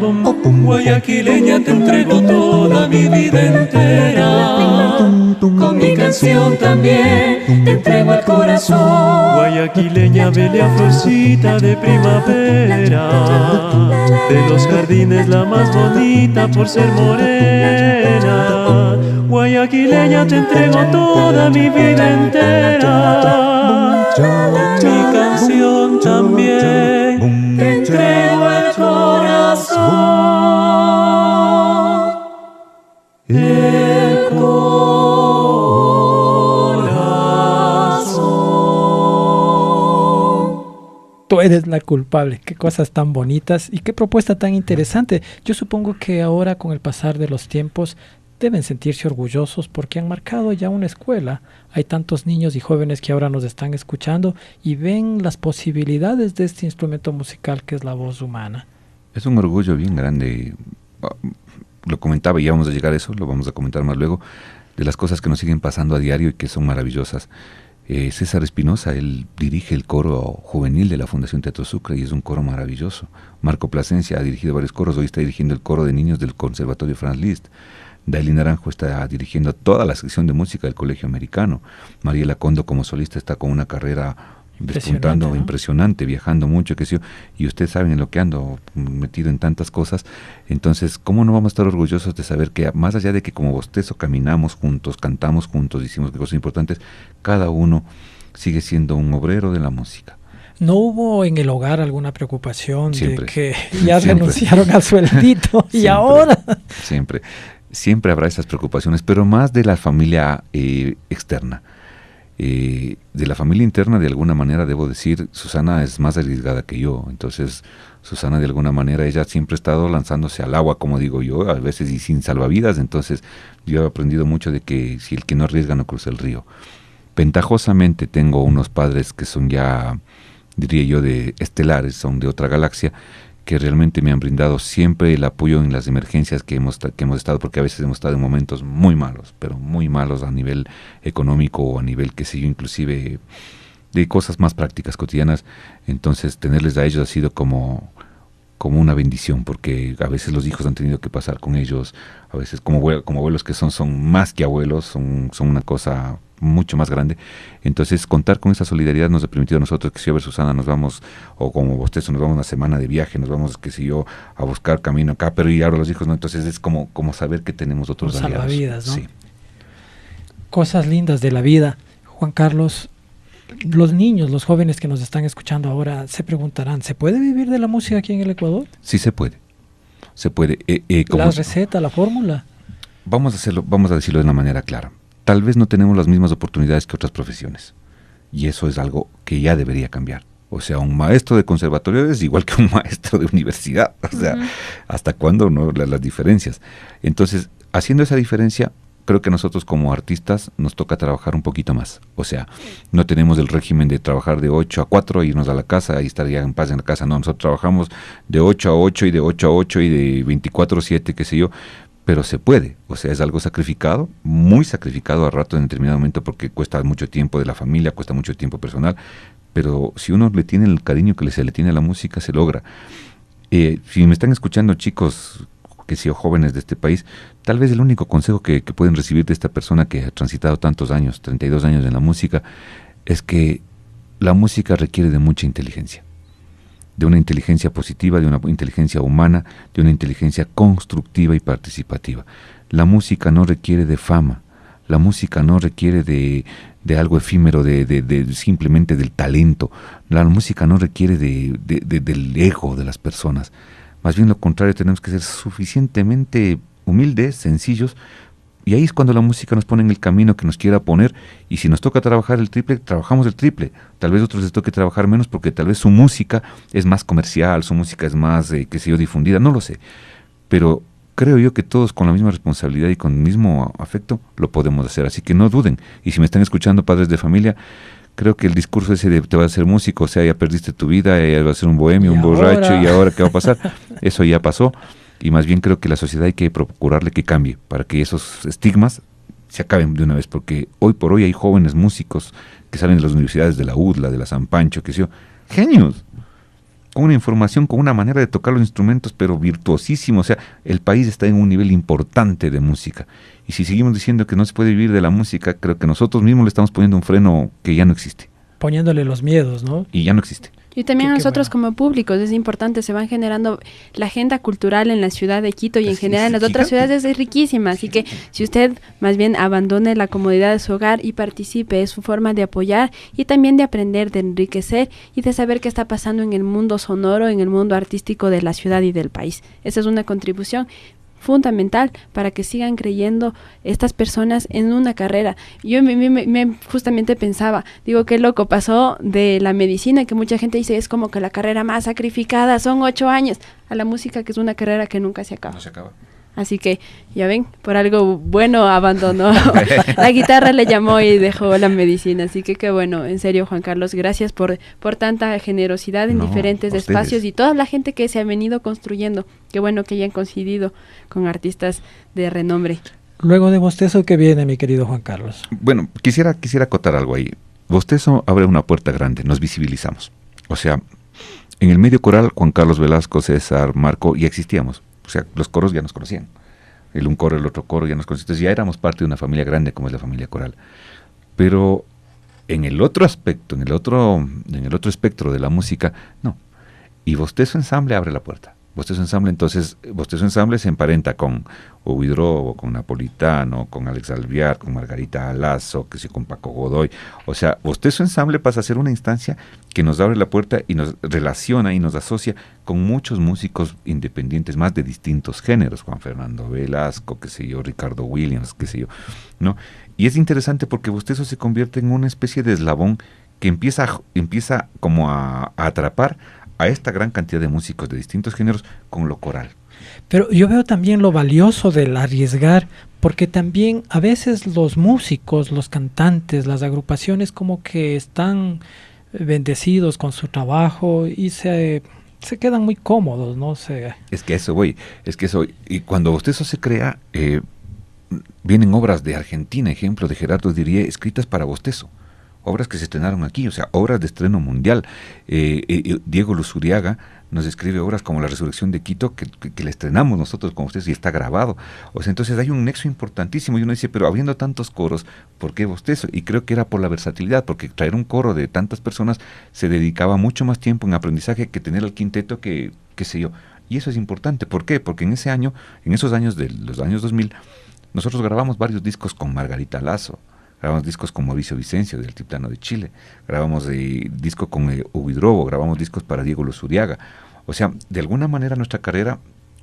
Guayaquileña, te entrego toda mi vida entera. Con mi canción también te entrego el corazón. Guayaquileña, bella florcita de primavera, de los jardines la más bonita por ser morena. Guayaquileña, te entrego toda mi vida entera. Mi canción también te entrego el corazón. El corazón. Tú eres la culpable. Qué cosas tan bonitas y qué propuesta tan interesante. Yo supongo que ahora, con el pasar de los tiempos, deben sentirse orgullosos porque han marcado ya una escuela. Hay tantos niños y jóvenes que ahora nos están escuchando y ven las posibilidades de este instrumento musical que es la voz humana. Es un orgullo bien grande. Lo comentaba y ya vamos a llegar a eso, lo vamos a comentar más luego, de las cosas que nos siguen pasando a diario y que son maravillosas. César Espinosa, él dirige el coro juvenil de la Fundación Teatro Sucre y es un coro maravilloso. Marco Plasencia ha dirigido varios coros, hoy está dirigiendo el coro de niños del Conservatorio Franz Liszt. Daily Naranjo está dirigiendo toda la sección de música del Colegio Americano. Mariela Condo como solista está con una carrera despuntando, impresionante, viajando mucho, qué sé yo, y ustedes saben en lo que ando metido en tantas cosas. Entonces, ¿cómo no vamos a estar orgullosos de saber que más allá de que como bostezo caminamos juntos, cantamos juntos, hicimos cosas importantes, cada uno sigue siendo un obrero de la música? ¿No hubo en el hogar alguna preocupación Siempre. de que ya renunciaron al sueldito y ahora? Siempre habrá esas preocupaciones, pero más de la familia externa. De la familia interna, de alguna manera, debo decir, Susana es más arriesgada que yo. Entonces, Susana, de alguna manera, ella siempre ha estado lanzándose al agua, como digo yo, a veces y sin salvavidas. Entonces, yo he aprendido mucho de que si el que no arriesga no cruza el río. Ventajosamente, tengo unos padres que son ya, diría yo, de estelares, son de otra galaxia, que realmente me han brindado siempre el apoyo en las emergencias que hemos estado, porque a veces hemos estado en momentos muy malos, pero muy malos a nivel económico o a nivel, qué sé yo, inclusive de cosas más prácticas, cotidianas. Entonces, tenerles a ellos ha sido como una bendición, porque a veces los hijos han tenido que pasar con ellos, a veces como abuelos que son más que abuelos, son una cosa mucho más grande. Entonces, contar con esa solidaridad nos ha permitido a nosotros que si a ver, Susana, nos vamos, o como bostezo, nos vamos una semana de viaje, nos vamos, qué sé yo, a buscar camino acá, pero y ahora los hijos no. Entonces es como saber que tenemos otros aliados. Salvavidas, ¿no? Sí. Cosas lindas de la vida. Juan Carlos, los niños, los jóvenes que nos están escuchando ahora se preguntarán, ¿se puede vivir de la música aquí en el Ecuador? Sí se puede. Se puede. ¿La receta, la fórmula? Vamos a decirlo de una manera clara. Tal vez no tenemos las mismas oportunidades que otras profesiones. Y eso es algo que ya debería cambiar. O sea, un maestro de conservatorio es igual que un maestro de universidad. O sea, ¿hasta cuándo no las diferencias? Entonces, haciendo esa diferencia, creo que nosotros como artistas nos toca trabajar un poquito más. O sea, no tenemos el régimen de trabajar de 8 a 4, irnos a la casa y estar ya en paz en la casa. No, nosotros trabajamos de 8 a 8 y de 8 a 8 y de 24 a 7, qué sé yo. Pero se puede, o sea, es algo sacrificado, muy sacrificado a rato en determinado momento porque cuesta mucho tiempo de la familia, cuesta mucho tiempo personal, pero si uno le tiene el cariño que se le tiene a la música, se logra. Si me están escuchando chicos, que sean jóvenes de este país, tal vez el único consejo que pueden recibir de esta persona que ha transitado tantos años, 32 años en la música, es que la música requiere de mucha inteligencia, de una inteligencia positiva, de una inteligencia humana, de una inteligencia constructiva y participativa. La música no requiere de fama, la música no requiere de algo efímero, de simplemente del talento. La música no requiere del ego de las personas. Más bien lo contrario, tenemos que ser suficientemente humildes, sencillos, y ahí es cuando la música nos pone en el camino que nos quiera poner, y si nos toca trabajar el triple, trabajamos el triple. Tal vez a otros les toque trabajar menos porque tal vez su música es más comercial, su música es más, difundida, no lo sé. Pero creo yo que todos con la misma responsabilidad y con el mismo afecto lo podemos hacer, así que no duden. Y si me están escuchando padres de familia, creo que el discurso ese de te vas a ser músico, o sea, ya perdiste tu vida, ya vas a ser un bohemio, un borracho, y ahora ¿qué va a pasar? Eso ya pasó, y más bien creo que la sociedad hay que procurarle que cambie, para que esos estigmas se acaben de una vez, porque hoy por hoy hay jóvenes músicos que salen de las universidades de la UDLA, de la San Pancho, que sé yo, genios, con una información, con una manera de tocar los instrumentos, pero virtuosísimo. O sea, el país está en un nivel importante de música. Y si seguimos diciendo que no se puede vivir de la música, creo que nosotros mismos le estamos poniendo un freno que ya no existe. Poniéndole los miedos, ¿no? Y ya no existe. Y también nosotros como públicos es importante, se van generando la agenda cultural en la ciudad de Quito y en general en las otras ciudades es riquísima, así que si usted más bien abandone la comodidad de su hogar y participe, es su forma de apoyar y también de aprender, de enriquecer y de saber qué está pasando en el mundo sonoro, en el mundo artístico de la ciudad y del país. Esa es una contribución fundamental para que sigan creyendo estas personas en una carrera. Yo me justamente pensaba, digo, qué loco, pasó de la medicina, que mucha gente dice es como que la carrera más sacrificada, son 8 años, a la música, que es una carrera que nunca se acaba. No se acaba. Así que, ya ven, por algo bueno abandonó la guitarra, le llamó y dejó la medicina. Así que qué bueno, en serio, Juan Carlos, gracias por tanta generosidad en diferentes espacios y toda la gente que se ha venido construyendo. Qué bueno que hayan coincidido con artistas de renombre. Luego de Bostezo, ¿qué viene, mi querido Juan Carlos? Bueno, quisiera acotar algo ahí. Bostezo abre una puerta grande, nos visibilizamos. O sea, en el medio coral, Juan Carlos Velasco, César, Marco, ya existíamos. O sea, los coros ya nos conocían. El un coro, el otro coro ya nos conocían. Entonces ya éramos parte de una familia grande como es la familia coral. Pero en el otro aspecto, en el otro espectro de la música, no. Y Bostezo Ensamble abre la puerta. Bostezo Ensamble, entonces, Bostezo Ensamble se emparenta con Huidrobo, con Napolitano, con Alex Alvear, con Margarita Alazo, que sí, con Paco Godoy. O sea, Bostezo Ensamble pasa a ser una instancia que nos abre la puerta y nos relaciona y nos asocia con muchos músicos independientes más de distintos géneros, Juan Fernando Velasco, qué sé yo, Ricardo Williams, qué sé yo, ¿no? Y es interesante porque Bostezo se convierte en una especie de eslabón que empieza como a atrapar a esta gran cantidad de músicos de distintos géneros con lo coral. Pero yo veo también lo valioso del arriesgar, porque también a veces los músicos, los cantantes, las agrupaciones como que están bendecidos con su trabajo y se quedan muy cómodos, ¿no? Es que eso voy, y cuando Bostezo se crea, vienen obras de Argentina, ejemplo de Gerardo Dirie, escritas para Bostezo. Obras que se estrenaron aquí, o sea, obras de estreno mundial. Diego Luzuriaga nos escribe obras como La Resurrección de Quito, que la estrenamos nosotros con ustedes y está grabado. O sea, entonces hay un nexo importantísimo y uno dice, pero habiendo tantos coros, ¿por qué Bostezo? Y creo que era por la versatilidad, porque traer un coro de tantas personas se dedicaba mucho más tiempo en aprendizaje que tener el quinteto que qué sé yo. Y eso es importante. ¿Por qué? Porque en esos años de los años 2000, nosotros grabamos varios discos con Margarita Lazo. Grabamos discos con Mauricio Vicencio del Altiplano de Chile, grabamos disco con Huidrobo, grabamos discos para Diego Luzuriaga. O sea, de alguna manera nuestra carrera,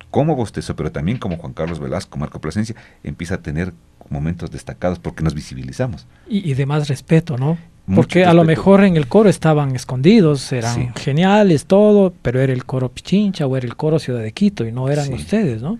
como Bostezo, pero también como Juan Carlos Velasco, Marco Plasencia, empieza a tener momentos destacados porque nos visibilizamos. Y de más respeto, ¿no? Porque a lo mejor en el coro estaban escondidos, eran geniales, todo, pero era el coro Pichincha o era el coro Ciudad de Quito y no eran ustedes, ¿no?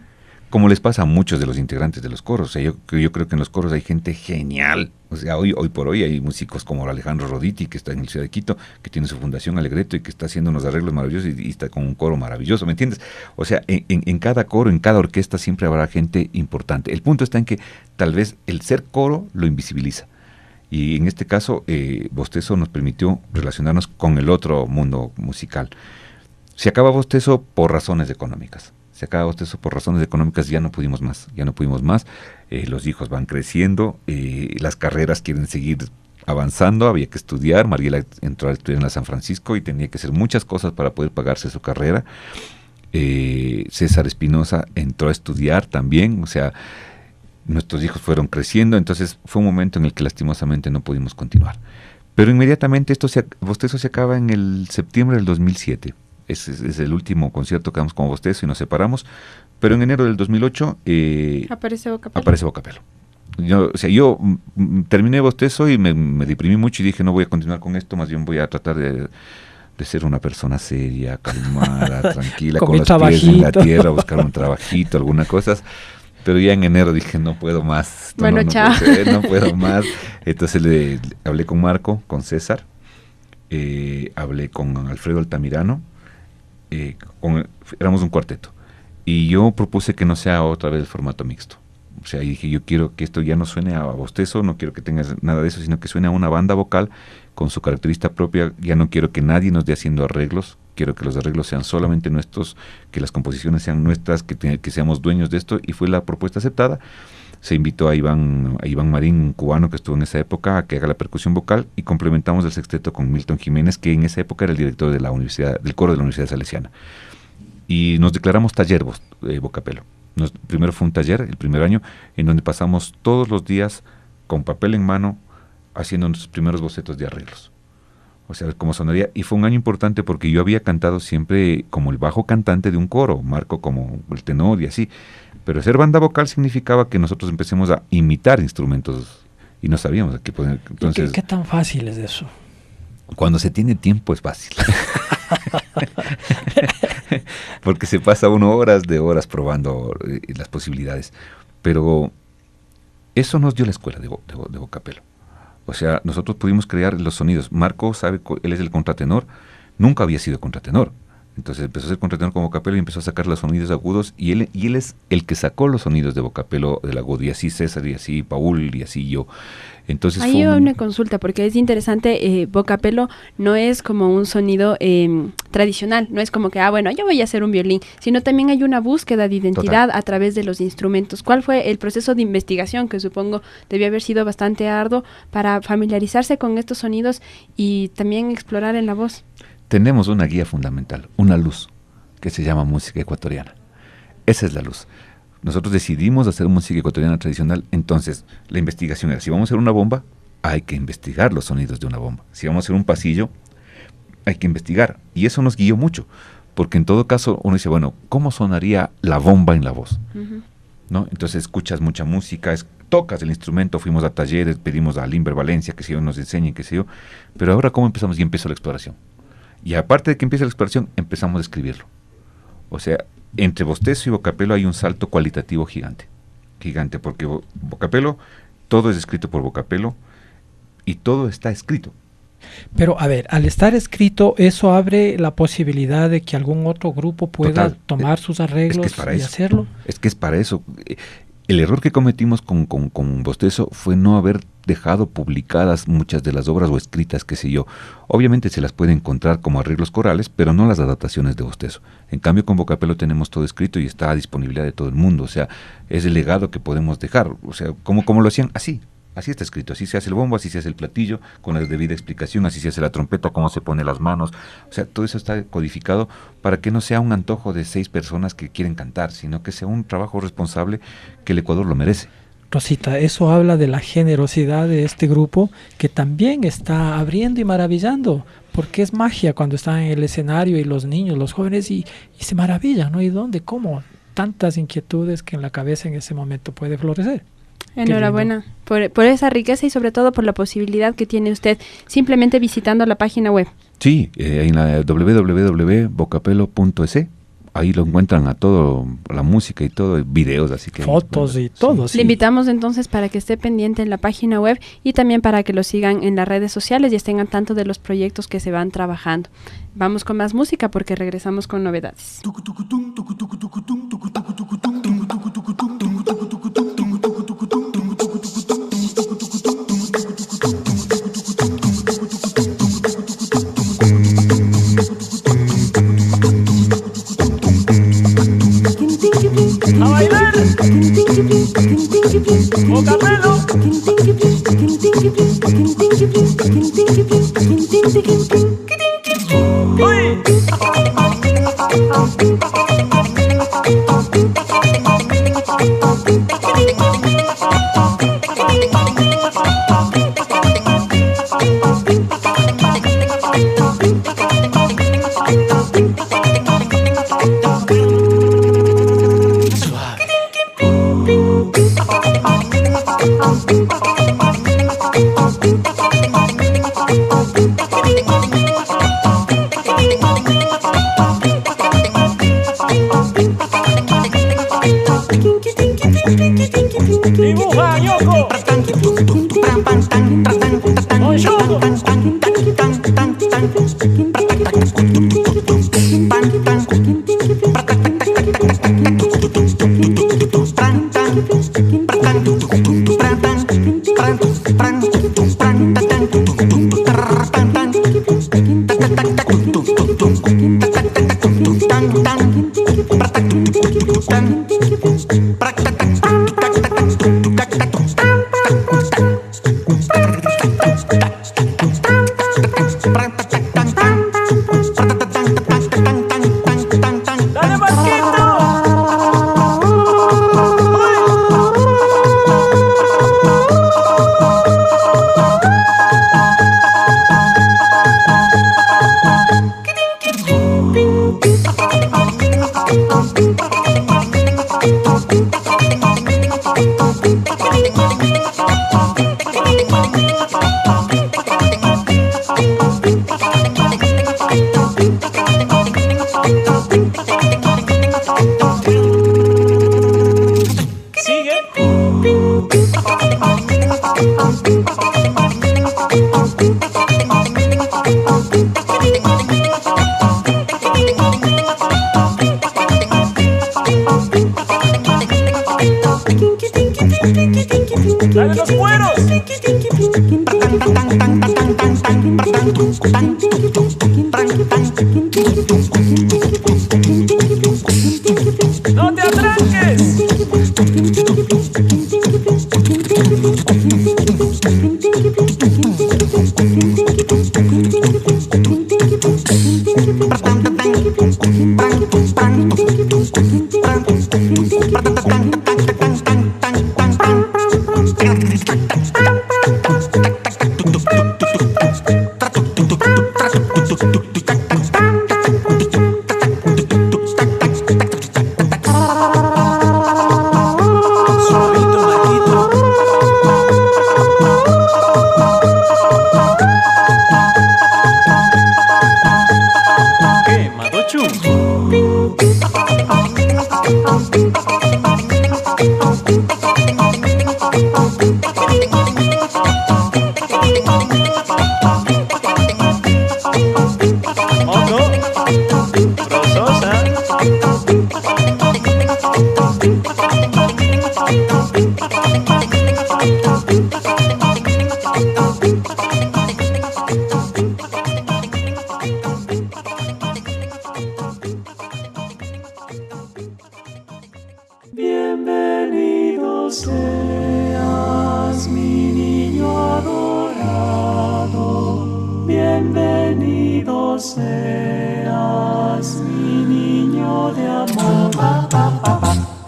Como les pasa a muchos de los integrantes de los coros. O sea, yo creo que en los coros hay gente genial. O sea, hoy por hoy hay músicos como Alejandro Roditi, que está en el Ciudad de Quito, que tiene su fundación Alegreto y que está haciendo unos arreglos maravillosos y está con un coro maravilloso, ¿me entiendes? O sea, en cada coro, en cada orquesta siempre habrá gente importante. El punto está en que tal vez el ser coro lo invisibiliza. Y en este caso, Bostezo nos permitió relacionarnos con el otro mundo musical. Se acaba Bostezo por razones económicas. Ya no pudimos más. Los hijos van creciendo, las carreras quieren seguir avanzando, había que estudiar. Mariela entró a estudiar en la San Francisco y tenía que hacer muchas cosas para poder pagarse su carrera. César Espinosa entró a estudiar también, o sea, nuestros hijos fueron creciendo, entonces fue un momento en el que lastimosamente no pudimos continuar. Pero inmediatamente Bostezo se acaba en el septiembre del 2007. Es el último concierto que damos como Bostezo y nos separamos. Pero en enero del 2008 aparece Bocapelo. Aparece Bocapelo. Yo terminé Bostezo y me deprimí mucho y dije, no voy a continuar con esto, más bien voy a tratar de ser una persona seria, calmada, tranquila, con los pies en la tierra, buscar un trabajito, algunas cosas. Pero ya en enero dije, no puedo más. Chao. No puedo más. Entonces hablé con Marco, con César, hablé con Alfredo Altamirano, éramos un cuarteto. Y yo propuse que no sea otra vez el formato mixto. O sea, y dije, yo quiero que esto ya no suene a Bostezo, no quiero que tengas nada de eso, sino que suene a una banda vocal con su característica propia. Ya no quiero que nadie nos esté haciendo arreglos, quiero que los arreglos sean solamente nuestros, que las composiciones sean nuestras, que seamos dueños de esto, y fue la propuesta aceptada. Se invitó a Iván Marín, un cubano que estuvo en esa época, a que haga la percusión vocal, y complementamos el sexteto con Milton Jiménez, que en esa época era el director de del coro de la Universidad Salesiana. Y nos declaramos taller Bocapelo. Primero fue un taller, el primer año, en donde pasamos todos los días con papel en mano haciendo nuestros primeros bocetos de arreglos. O sea, cómo sonaría. Y fue un año importante porque yo había cantado siempre como el bajo cantante de un coro, Marco como el tenor y así. Pero ser banda vocal significaba que nosotros empecemos a imitar instrumentos y no sabíamos a qué poner. Entonces, ¿Qué tan fácil es eso? Cuando se tiene tiempo es fácil. Porque se pasa uno horas probando las posibilidades. Pero eso nos dio la escuela de Bocapelo. O sea, nosotros pudimos crear los sonidos. Marco sabe, él es el contratenor, nunca había sido contratenor. Entonces empezó a ser contratenor con Bocapelo y empezó a sacar los sonidos agudos, y él es el que sacó los sonidos de Bocapelo del agudo, y así César, y así Paul, y así yo. Entonces ahí hay una consulta, porque es interesante, Bocapelo no es como un sonido tradicional, no es como que, yo voy a hacer un violín, sino también hay una búsqueda de identidad a través de los instrumentos. ¿Cuál fue el proceso de investigación, que supongo debió haber sido bastante arduo, para familiarizarse con estos sonidos y también explorar en la voz? Tenemos una guía fundamental, una luz, que se llama música ecuatoriana. Esa es la luz. Nosotros decidimos hacer música ecuatoriana tradicional, entonces la investigación era, si vamos a hacer una bomba, hay que investigar los sonidos de una bomba. Si vamos a hacer un pasillo, hay que investigar. Y eso nos guió mucho, porque en todo caso uno dice, ¿cómo sonaría la bomba en la voz? Uh-huh. ¿No? Entonces escuchas mucha música, tocas el instrumento, fuimos a talleres, pedimos a Limber Valencia que nos enseñe, qué sé yo, pero ahora ¿cómo empezamos? Y empezó la exploración. Y aparte de que empiece la exploración, empezamos a escribirlo. O sea, entre Bostezo y Bocapelo hay un salto cualitativo gigante, porque Bocapelo, todo es escrito por Bocapelo y todo está escrito. Pero, a ver, al estar escrito, eso abre la posibilidad de que algún otro grupo pueda tomar sus arreglos y hacerlo. Es que es para eso. El error que cometimos con Bostezo fue no haber dejado publicadas muchas de las obras o escritas, qué sé yo. Obviamente se las puede encontrar como arreglos corales, pero no las adaptaciones de Bostezo. En cambio, con Bocapelo tenemos todo escrito y está a disponibilidad de todo el mundo. O sea, es el legado que podemos dejar. O sea, ¿cómo lo hacían? Así está escrito, así se hace el bombo, así se hace el platillo, con la debida explicación, así se hace la trompeta, cómo se pone las manos. O sea, todo eso está codificado para que no sea un antojo de 6 personas que quieren cantar, sino que sea un trabajo responsable que el Ecuador lo merece. Rosita, eso habla de la generosidad de este grupo, que también está abriendo y maravillando, porque es magia cuando están en el escenario y los niños, los jóvenes, y se maravillan, ¿no? ¿Y dónde? ¿Cómo? Tantas inquietudes que en la cabeza en ese momento puede florecer. Enhorabuena por esa riqueza y sobre todo por la posibilidad que tiene usted simplemente visitando la página web. Sí, en la www.bocapelo.es, ahí lo encuentran a todo, la música y todo, videos, así que... Fotos y todo. Sí. Le invitamos entonces para que esté pendiente en la página web y también para que lo sigan en las redes sociales y estén al tanto de los proyectos que se van trabajando. Vamos con más música porque regresamos con novedades. Dibuja, Yoko. Bonjour. ¡Dale los cueros! ¡No te atranques! Bienvenido seas, mi niño adorado. Bienvenido seas, mi niño de amor.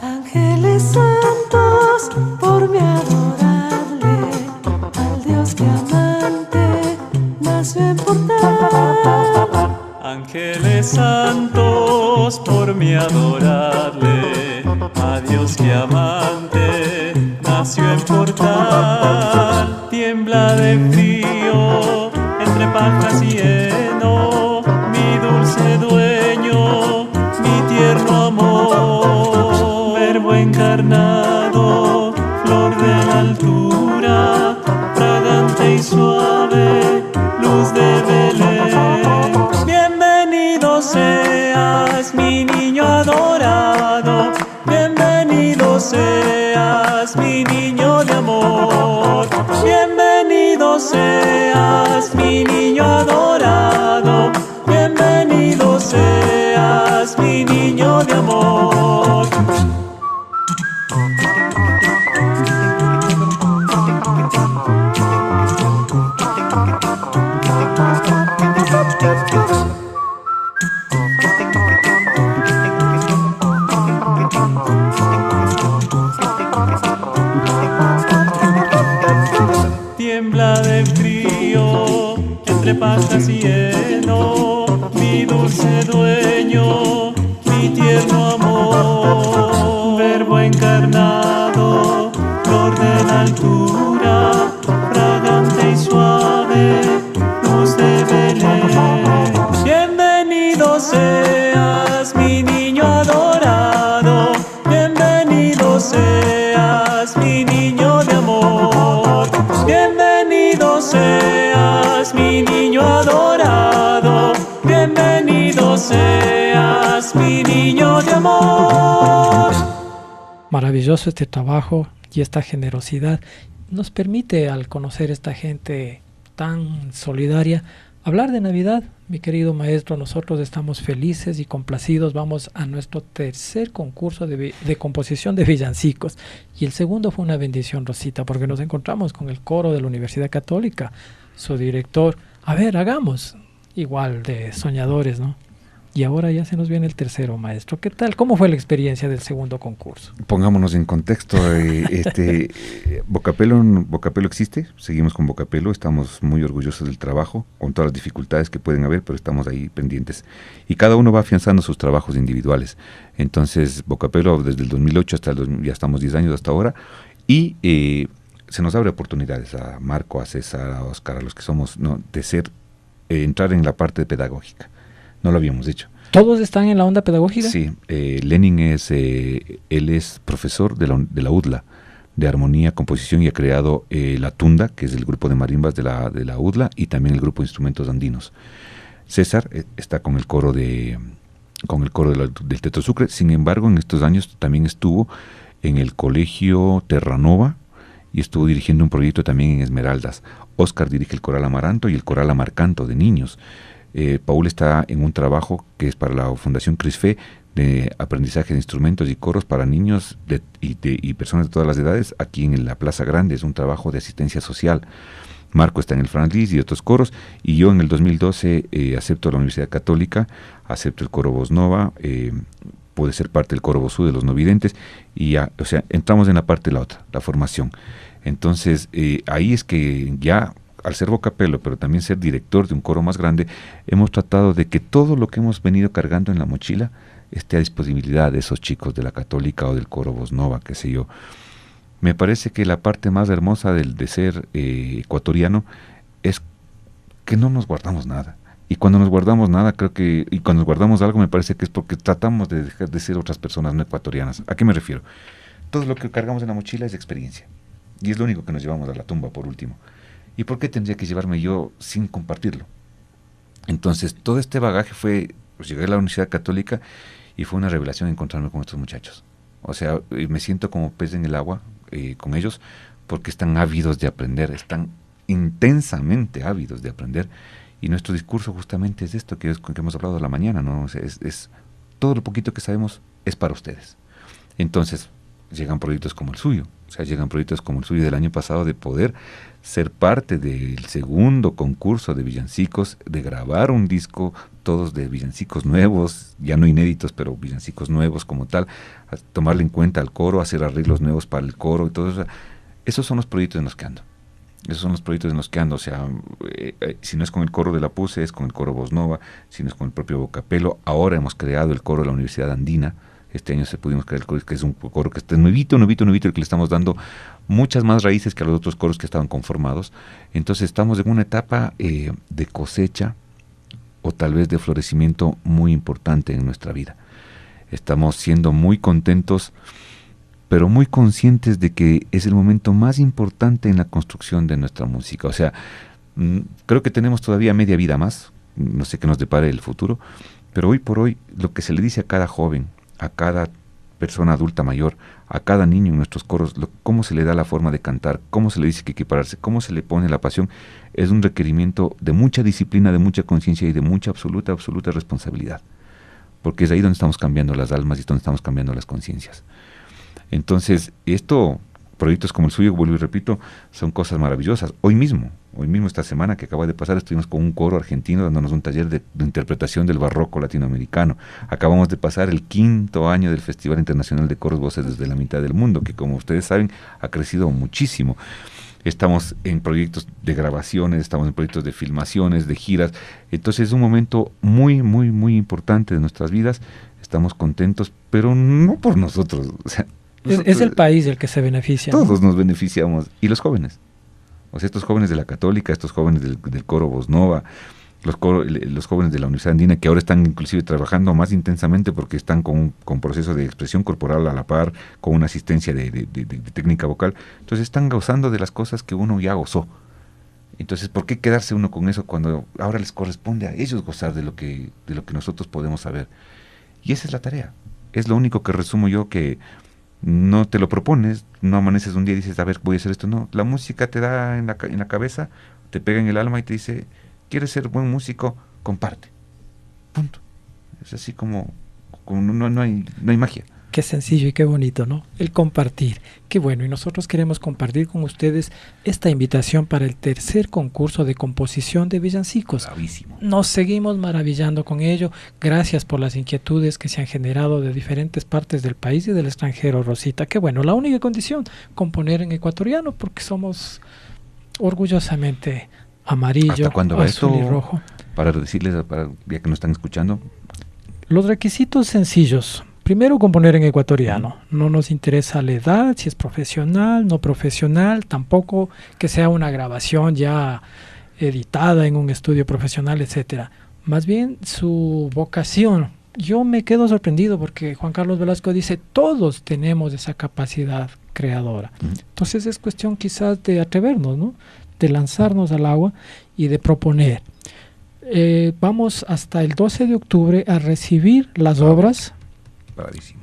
Ángeles santos, por mi adorarle, al Dios que amante nació en portal. Ángeles santos, por mi adorarle, a Dios que amante nació en portal. Tiembla de frío entre pajas y heno, mi dulce dueño, mi tierno amor. Verbo encarnado, flor de la altura, fragante y suave, luz de Belén. Bienvenido seas, mi niño adorado. Bienvenido seas, mi niño de amor. Bienvenido seas, mi niño adorado. Bienvenido seas, mi niño de amor. tiembla del frío, entre pastas y heno, mi dulce dueño, mi tierno amor, verbo encarnado, flor de la altura, fragante y suave, luz de Belén. Bienvenido seas, mi niño adorado, bienvenido seas, mi niño de amor, bienvenido seas, mi niño adorado, bienvenido seas, mi niño de amor. Maravilloso este trabajo y esta generosidad nos permite, al conocer esta gente tan solidaria, hablar de Navidad. Mi querido maestro, nosotros estamos felices y complacidos. Vamos a nuestro tercer concurso de composición de villancicos, y el segundo fue una bendición, Rosita, porque nos encontramos con el coro de la Universidad Católica, su director. A ver, hagamos igual de soñadores, ¿no? Y ahora ya se nos viene el tercero, maestro. ¿Qué tal? ¿Cómo fue la experiencia del segundo concurso? Pongámonos en contexto. Vocapelo existe, seguimos con Vocapelo, estamos muy orgullosos del trabajo, con todas las dificultades que pueden haber, pero estamos ahí pendientes. Y cada uno va afianzando sus trabajos individuales. Entonces, Vocapelo desde el 2008 hasta ya estamos 10 años hasta ahora, y se nos abre oportunidades a Marco, a César, a Oscar, a los que somos, ¿no?, de entrar en la parte pedagógica. No lo habíamos hecho. ¿Todos están en la onda pedagógica? Sí, Lenin él es profesor de la UDLA, de armonía, composición, y ha creado la Tunda, que es el grupo de marimbas de la UDLA, y también el grupo de instrumentos andinos. César está con el coro del Teatro Sucre. Sin embargo, en estos años también estuvo en el Colegio Terranova y estuvo dirigiendo un proyecto también en Esmeraldas. Oscar dirige el Coral Amaranto y el Coral Amarcanto de niños. Paul está en un trabajo que es para la Fundación CRISFE, de aprendizaje de instrumentos y coros para niños y personas de todas las edades, aquí en la Plaza Grande. Es un trabajo de asistencia social. Marco está en el Franlis y otros coros, y yo en el 2012 acepto la Universidad Católica, acepto el coro Voz Nova, pude ser parte del coro Vozú de los no videntes, y ya, o sea, entramos en la parte de la otra, la formación. Entonces ahí es que ya, al ser Vocapelo, pero también ser director de un coro más grande, hemos tratado de que todo lo que hemos venido cargando en la mochila esté a disponibilidad de esos chicos de la Católica o del coro Voz Nova, qué sé yo. Me parece que la parte más hermosa de ser ecuatoriano es que no nos guardamos nada. Y cuando nos guardamos nada, cuando nos guardamos algo, me parece que es porque tratamos de dejar de ser otras personas no ecuatorianas. ¿A qué me refiero? Todo lo que cargamos en la mochila es experiencia. Y es lo único que nos llevamos a la tumba, por último. ¿Y por qué tendría que llevarme yo sin compartirlo? Entonces, todo este bagaje llegué a la Universidad Católica y fue una revelación encontrarme con estos muchachos. O sea, me siento como pez en el agua con ellos, porque están ávidos de aprender, están intensamente ávidos de aprender. Y nuestro discurso justamente es esto que hemos hablado de la mañana, ¿no? O sea, es todo lo poquito que sabemos es para ustedes. Entonces, llegan proyectos como el suyo. O sea, llegan proyectos como el suyo del año pasado, de poder ser parte del segundo concurso de villancicos, de grabar un disco, todos de villancicos nuevos, ya no inéditos, pero villancicos nuevos como tal, tomarle en cuenta al coro, hacer arreglos nuevos para el coro y todo eso. Esos son los proyectos en los que ando. Esos son los proyectos en los que ando. O sea, si no es con el coro de la PUCE, es con el coro Voz Nova, si no es con el propio Vocapelo. Ahora hemos creado el coro de la Universidad Andina. Este año pudimos crear el coro, que es un coro que está nuevito, el que le estamos dando muchas más raíces que a los otros coros que estaban conformados. Entonces estamos en una etapa de cosecha, o tal vez de florecimiento muy importante en nuestra vida. Estamos siendo muy contentos, pero muy conscientes de que es el momento más importante en la construcción de nuestra música. O sea, creo que tenemos todavía media vida más, no sé qué nos depare el futuro, pero hoy por hoy lo que se le dice a cada joven, a cada persona adulta mayor, a cada niño en nuestros coros, cómo se le da la forma de cantar, cómo se le dice que equipararse, cómo se le pone la pasión, es un requerimiento de mucha disciplina, de mucha conciencia y de mucha absoluta responsabilidad, porque es ahí donde estamos cambiando las almas y donde estamos cambiando las conciencias. Entonces, proyectos como el suyo, vuelvo y repito, son cosas maravillosas. Hoy mismo esta semana que acaba de pasar, estuvimos con un coro argentino dándonos un taller de interpretación del barroco latinoamericano. Acabamos de pasar el 5º año del Festival Internacional de Coros Voces desde la Mitad del Mundo, que como ustedes saben ha crecido muchísimo. estamos en proyectos de grabaciones, estamos en proyectos de filmaciones, de giras. Entonces es un momento muy, muy, muy importante de nuestras vidas. Estamos contentos, pero no por nosotros. O sea, es el país el que se beneficia. Todos, ¿no?, nos beneficiamos. Y los jóvenes. O sea, estos jóvenes de la Católica, estos jóvenes del coro Voz Nova, los jóvenes de la Universidad Andina, que ahora están inclusive trabajando más intensamente porque están con proceso de expresión corporal a la par, con una asistencia de técnica vocal. Entonces están gozando de las cosas que uno ya gozó. Entonces, ¿por qué quedarse uno con eso cuando ahora les corresponde a ellos gozar de lo que nosotros podemos saber? Y esa es la tarea. Es lo único que resumo yo, que no te lo propones, no amaneces un día y dices, a ver, voy a hacer esto. No, la música te da en la cabeza, te pega en el alma y te dice, ¿quieres ser buen músico? Comparte. Punto. Es así como no hay magia. Qué sencillo y qué bonito, ¿no? El compartir. Qué bueno. Y nosotros queremos compartir con ustedes esta invitación para el tercer concurso de composición de villancicos. Bravísimo. Nos seguimos maravillando con ello. Gracias por las inquietudes que se han generado de diferentes partes del país y del extranjero, Rosita. Qué bueno. La única condición, componer en ecuatoriano, porque somos orgullosamente amarillo, ¿hasta cuándo va azul esto? Y rojo. Para decirles, ya que nos están escuchando. Los requisitos sencillos. Primero, componer en ecuatoriano. No nos interesa la edad, si es profesional, no profesional, tampoco que sea una grabación ya editada en un estudio profesional, etcétera. Más bien su vocación. Yo me quedo sorprendido porque Juan Carlos Velasco dice, todos tenemos esa capacidad creadora. Entonces es cuestión quizás de atrevernos, ¿no? De lanzarnos al agua y de proponer. Vamos hasta el 12 de octubre a recibir las obras.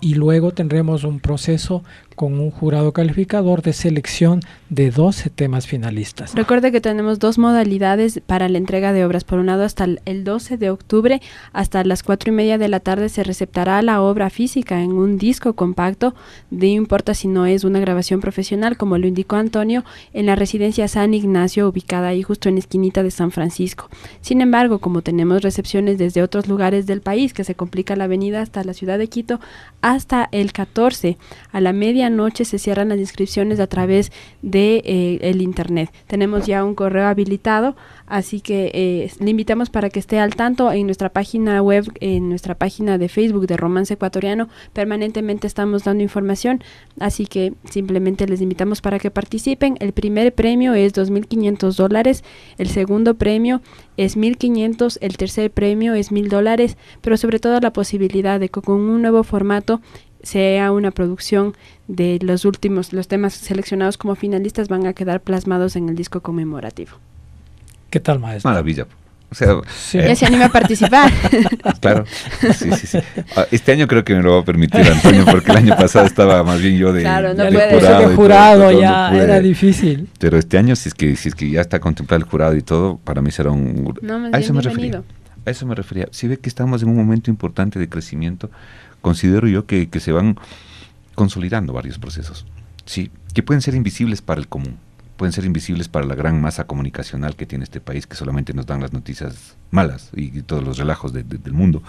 Y luego tendremos un proceso con un jurado calificador de selección de 12 temas finalistas. Recuerde que tenemos dos modalidades para la entrega de obras. Por un lado, hasta el 12 de octubre, hasta las 4:30 de la tarde, se receptará la obra física en un disco compacto, no importa si no es una grabación profesional, como lo indicó Antonio, en la residencia San Ignacio, ubicada ahí justo en la esquinita de San Francisco. Sin embargo, como tenemos recepciones desde otros lugares del país, que se complica la avenida hasta la ciudad de Quito, hasta el 14 a la medianoche se cierran las inscripciones a través de el internet. Tenemos ya un correo habilitado, así que le invitamos para que esté al tanto en nuestra página web, en nuestra página de Facebook de Romance Ecuatoriano. Permanentemente estamos dando información, así que simplemente les invitamos para que participen. El primer premio es $2,500, el segundo premio es $1,500, el tercer premio es $1,000, pero sobre todo la posibilidad de que con un nuevo formato sea una producción de los temas seleccionados como finalistas van a quedar plasmados en el disco conmemorativo. ¿Qué tal, maestro? Maravilla. O sea, sí. Ya se anima a participar. Claro, sí. Este año creo que me lo va a permitir Antonio, porque el año pasado estaba más bien yo de, claro, no de jurado ya no era difícil. Pero este año, si es que ya está contemplado el jurado y todo, para mí será un... No, a eso me refería. Si ve que estamos en un momento importante de crecimiento, considero yo que se van consolidando varios procesos, sí, que pueden ser invisibles para el común, pueden ser invisibles para la gran masa comunicacional que tiene este país, que solamente nos dan las noticias malas y todos los relajos del mundo.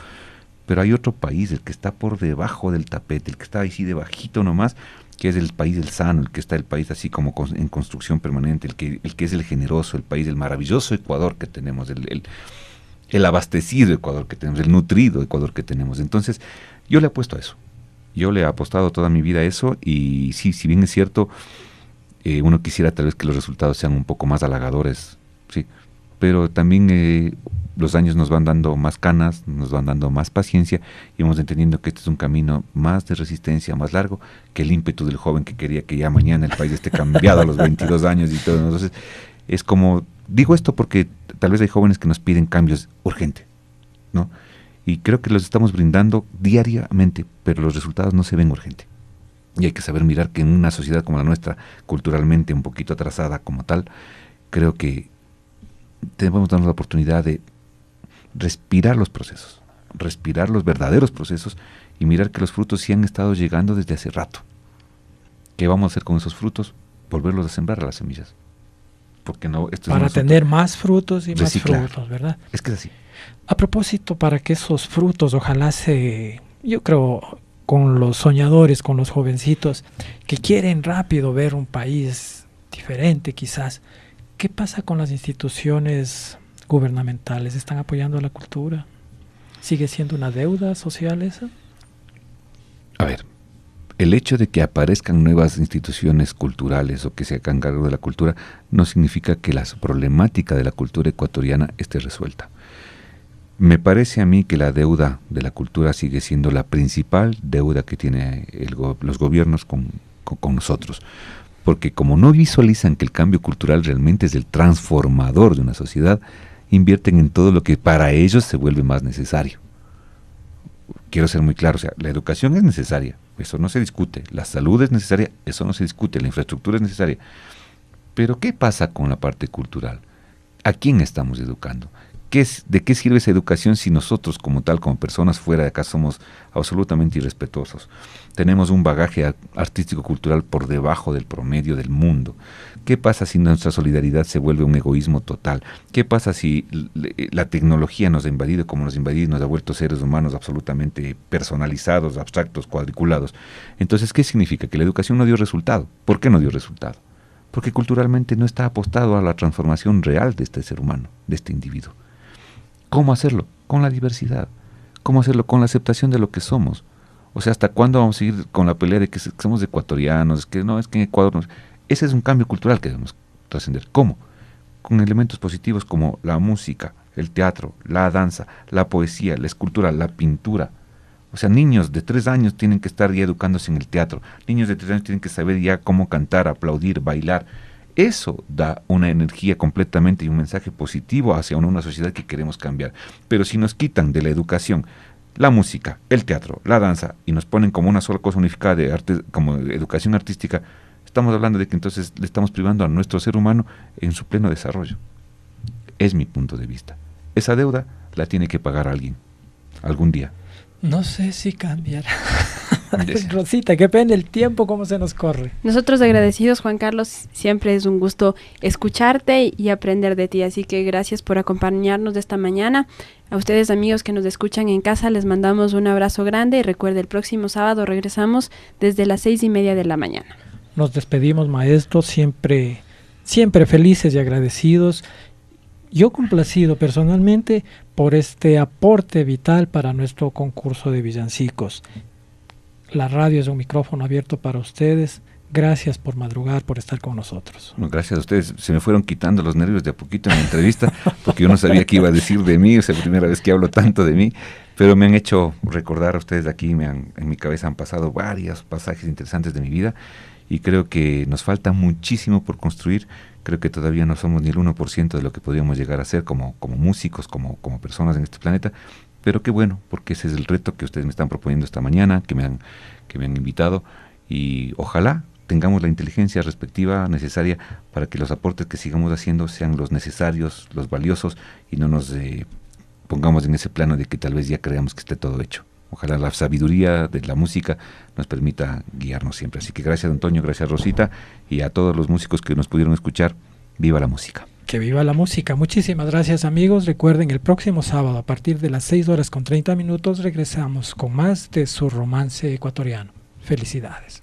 Pero hay otro país, el que está por debajo del tapete, el que está así debajito nomás, que es el país del sano, el que está el país así como en construcción permanente, el que es el generoso, el país del maravilloso Ecuador que tenemos, el abastecido Ecuador que tenemos, el nutrido Ecuador que tenemos. Entonces, yo le apuesto a eso. Yo le he apostado toda mi vida a eso, y sí, si bien es cierto, uno quisiera tal vez que los resultados sean un poco más halagadores, sí, pero también los años nos van dando más canas, nos van dando más paciencia, y vamos entendiendo que este es un camino más de resistencia, más largo que el ímpetu del joven que quería que ya mañana el país esté cambiado a los 22 años y todo. Entonces, es como, digo esto porque tal vez hay jóvenes que nos piden cambios urgentes, ¿no? Y creo que los estamos brindando diariamente, pero los resultados no se ven urgentes. Y hay que saber mirar que en una sociedad como la nuestra, culturalmente un poquito atrasada como tal, creo que debemos darnos la oportunidad de respirar los procesos, respirar los verdaderos procesos y mirar que los frutos sí han estado llegando desde hace rato. ¿Qué vamos a hacer con esos frutos? Volverlos a sembrar a las semillas. Porque no, esto para es tener más frutos y reciclar. Más frutos, ¿verdad? Es que es así. A propósito, para que esos frutos ojalá yo creo, con los soñadores, con los jovencitos que quieren rápido ver un país diferente quizás. ¿Qué pasa con las instituciones gubernamentales? ¿Están apoyando a la cultura? ¿Sigue siendo una deuda social esa? A ver, el hecho de que aparezcan nuevas instituciones culturales o que se hagan cargo de la cultura no significa que la problemática de la cultura ecuatoriana esté resuelta. Me parece a mí que la deuda de la cultura sigue siendo la principal deuda que tienen los gobiernos con nosotros. Porque como no visualizan que el cambio cultural realmente es el transformador de una sociedad, invierten en todo lo que para ellos se vuelve más necesario. Quiero ser muy claro, o sea, la educación es necesaria, eso no se discute, la salud es necesaria, eso no se discute, la infraestructura es necesaria. Pero ¿qué pasa con la parte cultural? ¿A quién estamos educando? ¿De qué sirve esa educación si nosotros como tal, como personas fuera de acá, somos absolutamente irrespetuosos? Tenemos un bagaje artístico-cultural por debajo del promedio del mundo. ¿Qué pasa si nuestra solidaridad se vuelve un egoísmo total? ¿Qué pasa si la tecnología nos ha invadido como nos ha invadido y nos ha vuelto seres humanos absolutamente personalizados, abstractos, cuadriculados? Entonces, ¿qué significa? Que la educación no dio resultado. ¿Por qué no dio resultado? Porque culturalmente no está apostado a la transformación real de este ser humano, de este individuo. ¿Cómo hacerlo? Con la diversidad. ¿Cómo hacerlo? Con la aceptación de lo que somos. O sea, ¿hasta cuándo vamos a seguir con la pelea de que somos ecuatorianos? Que no, es que en Ecuador no. Ese es un cambio cultural que debemos trascender. ¿Cómo? Con elementos positivos como la música, el teatro, la danza, la poesía, la escultura, la pintura. O sea, niños de 3 años tienen que estar ya educándose en el teatro. Niños de 3 años tienen que saber ya cómo cantar, aplaudir, bailar. Eso da una energía completamente y un mensaje positivo hacia una sociedad que queremos cambiar. Pero si nos quitan de la educación la música, el teatro, la danza y nos ponen como una sola cosa unificada de arte, como educación artística, estamos hablando de que entonces le estamos privando a nuestro ser humano en su pleno desarrollo. Es mi punto de vista. Esa deuda la tiene que pagar alguien, algún día. No sé si cambiará. Rosita, qué pena el tiempo, cómo se nos corre. Nosotros agradecidos, Juan Carlos, siempre es un gusto escucharte y aprender de ti, así que gracias por acompañarnos de esta mañana. A ustedes, amigos que nos escuchan en casa, les mandamos un abrazo grande y recuerde, el próximo sábado regresamos desde las 6:30 de la mañana. Nos despedimos, maestros, siempre felices y agradecidos. Yo complacido personalmente por este aporte vital para nuestro concurso de villancicos. La radio es un micrófono abierto para ustedes. Gracias por madrugar, por estar con nosotros. No, gracias a ustedes. Se me fueron quitando los nervios de a poquito en la entrevista, porque yo no sabía qué iba a decir de mí. Es la primera vez que hablo tanto de mí, pero me han hecho recordar a ustedes de aquí. En mi cabeza han pasado varios pasajes interesantes de mi vida y creo que nos falta muchísimo por construir. Creo que todavía no somos ni el 1% de lo que podríamos llegar a ser como músicos, como personas en este planeta. Pero qué bueno, porque ese es el reto que ustedes me están proponiendo esta mañana, que me han invitado, y ojalá tengamos la inteligencia respectiva necesaria para que los aportes que sigamos haciendo sean los necesarios, los valiosos, y no nos pongamos en ese plano de que tal vez ya creamos que esté todo hecho. Ojalá la sabiduría de la música nos permita guiarnos siempre. Así que gracias, Antonio, gracias, Rosita, y a todos los músicos que nos pudieron escuchar. ¡Viva la música! Que viva la música. Muchísimas gracias, amigos. Recuerden, el próximo sábado a partir de las 6:30 regresamos con más de su romance ecuatoriano. Felicidades.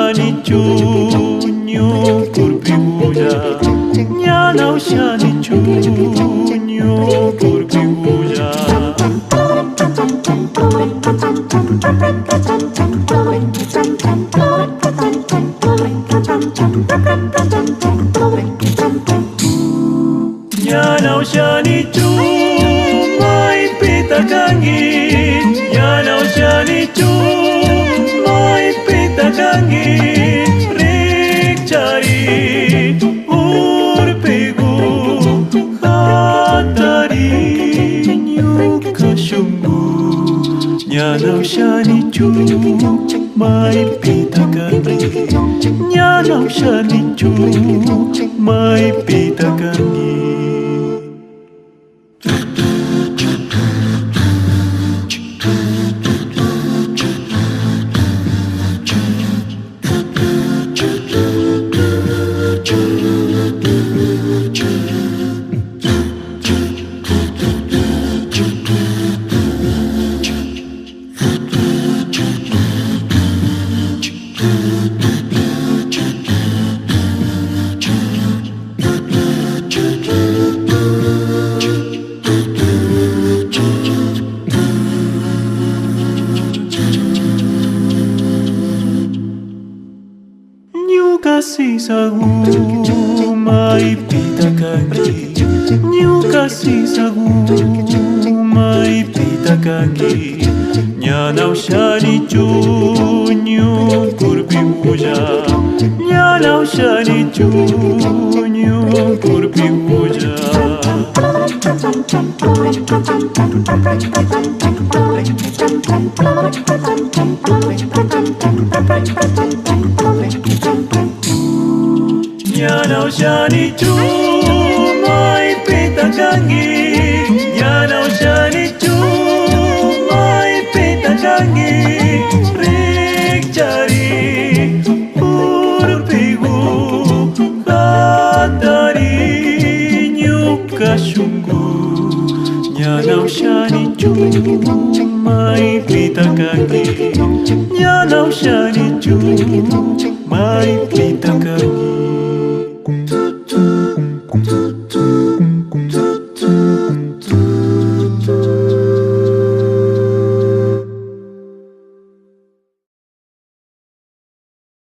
shani chunyu kurpiguya Nyanau shani chunyu kurpiguya Nyanau shani chunyu mai pita kangi Nyanau shani chunyu mai pita kangi Rik chari urpigu hatari nyuka shungu Nyanau shani chunyu mai pita kangi Nyanau shani chunyu mai pita kangi Sagu mai pita kangi Nyuka si sagu mai pita kangi Nyanau shani chunyu kurpiguya Nyanau shani chunyu kurpiguya Nyanau shani chunyu mai pita kangi Nyanau shani chunyu mai pita kangi Rik chari urpigu hatari nyuka shungu Nyanau shani chunyu mai pita kangi Nyanau shani chunyu mai pita kangi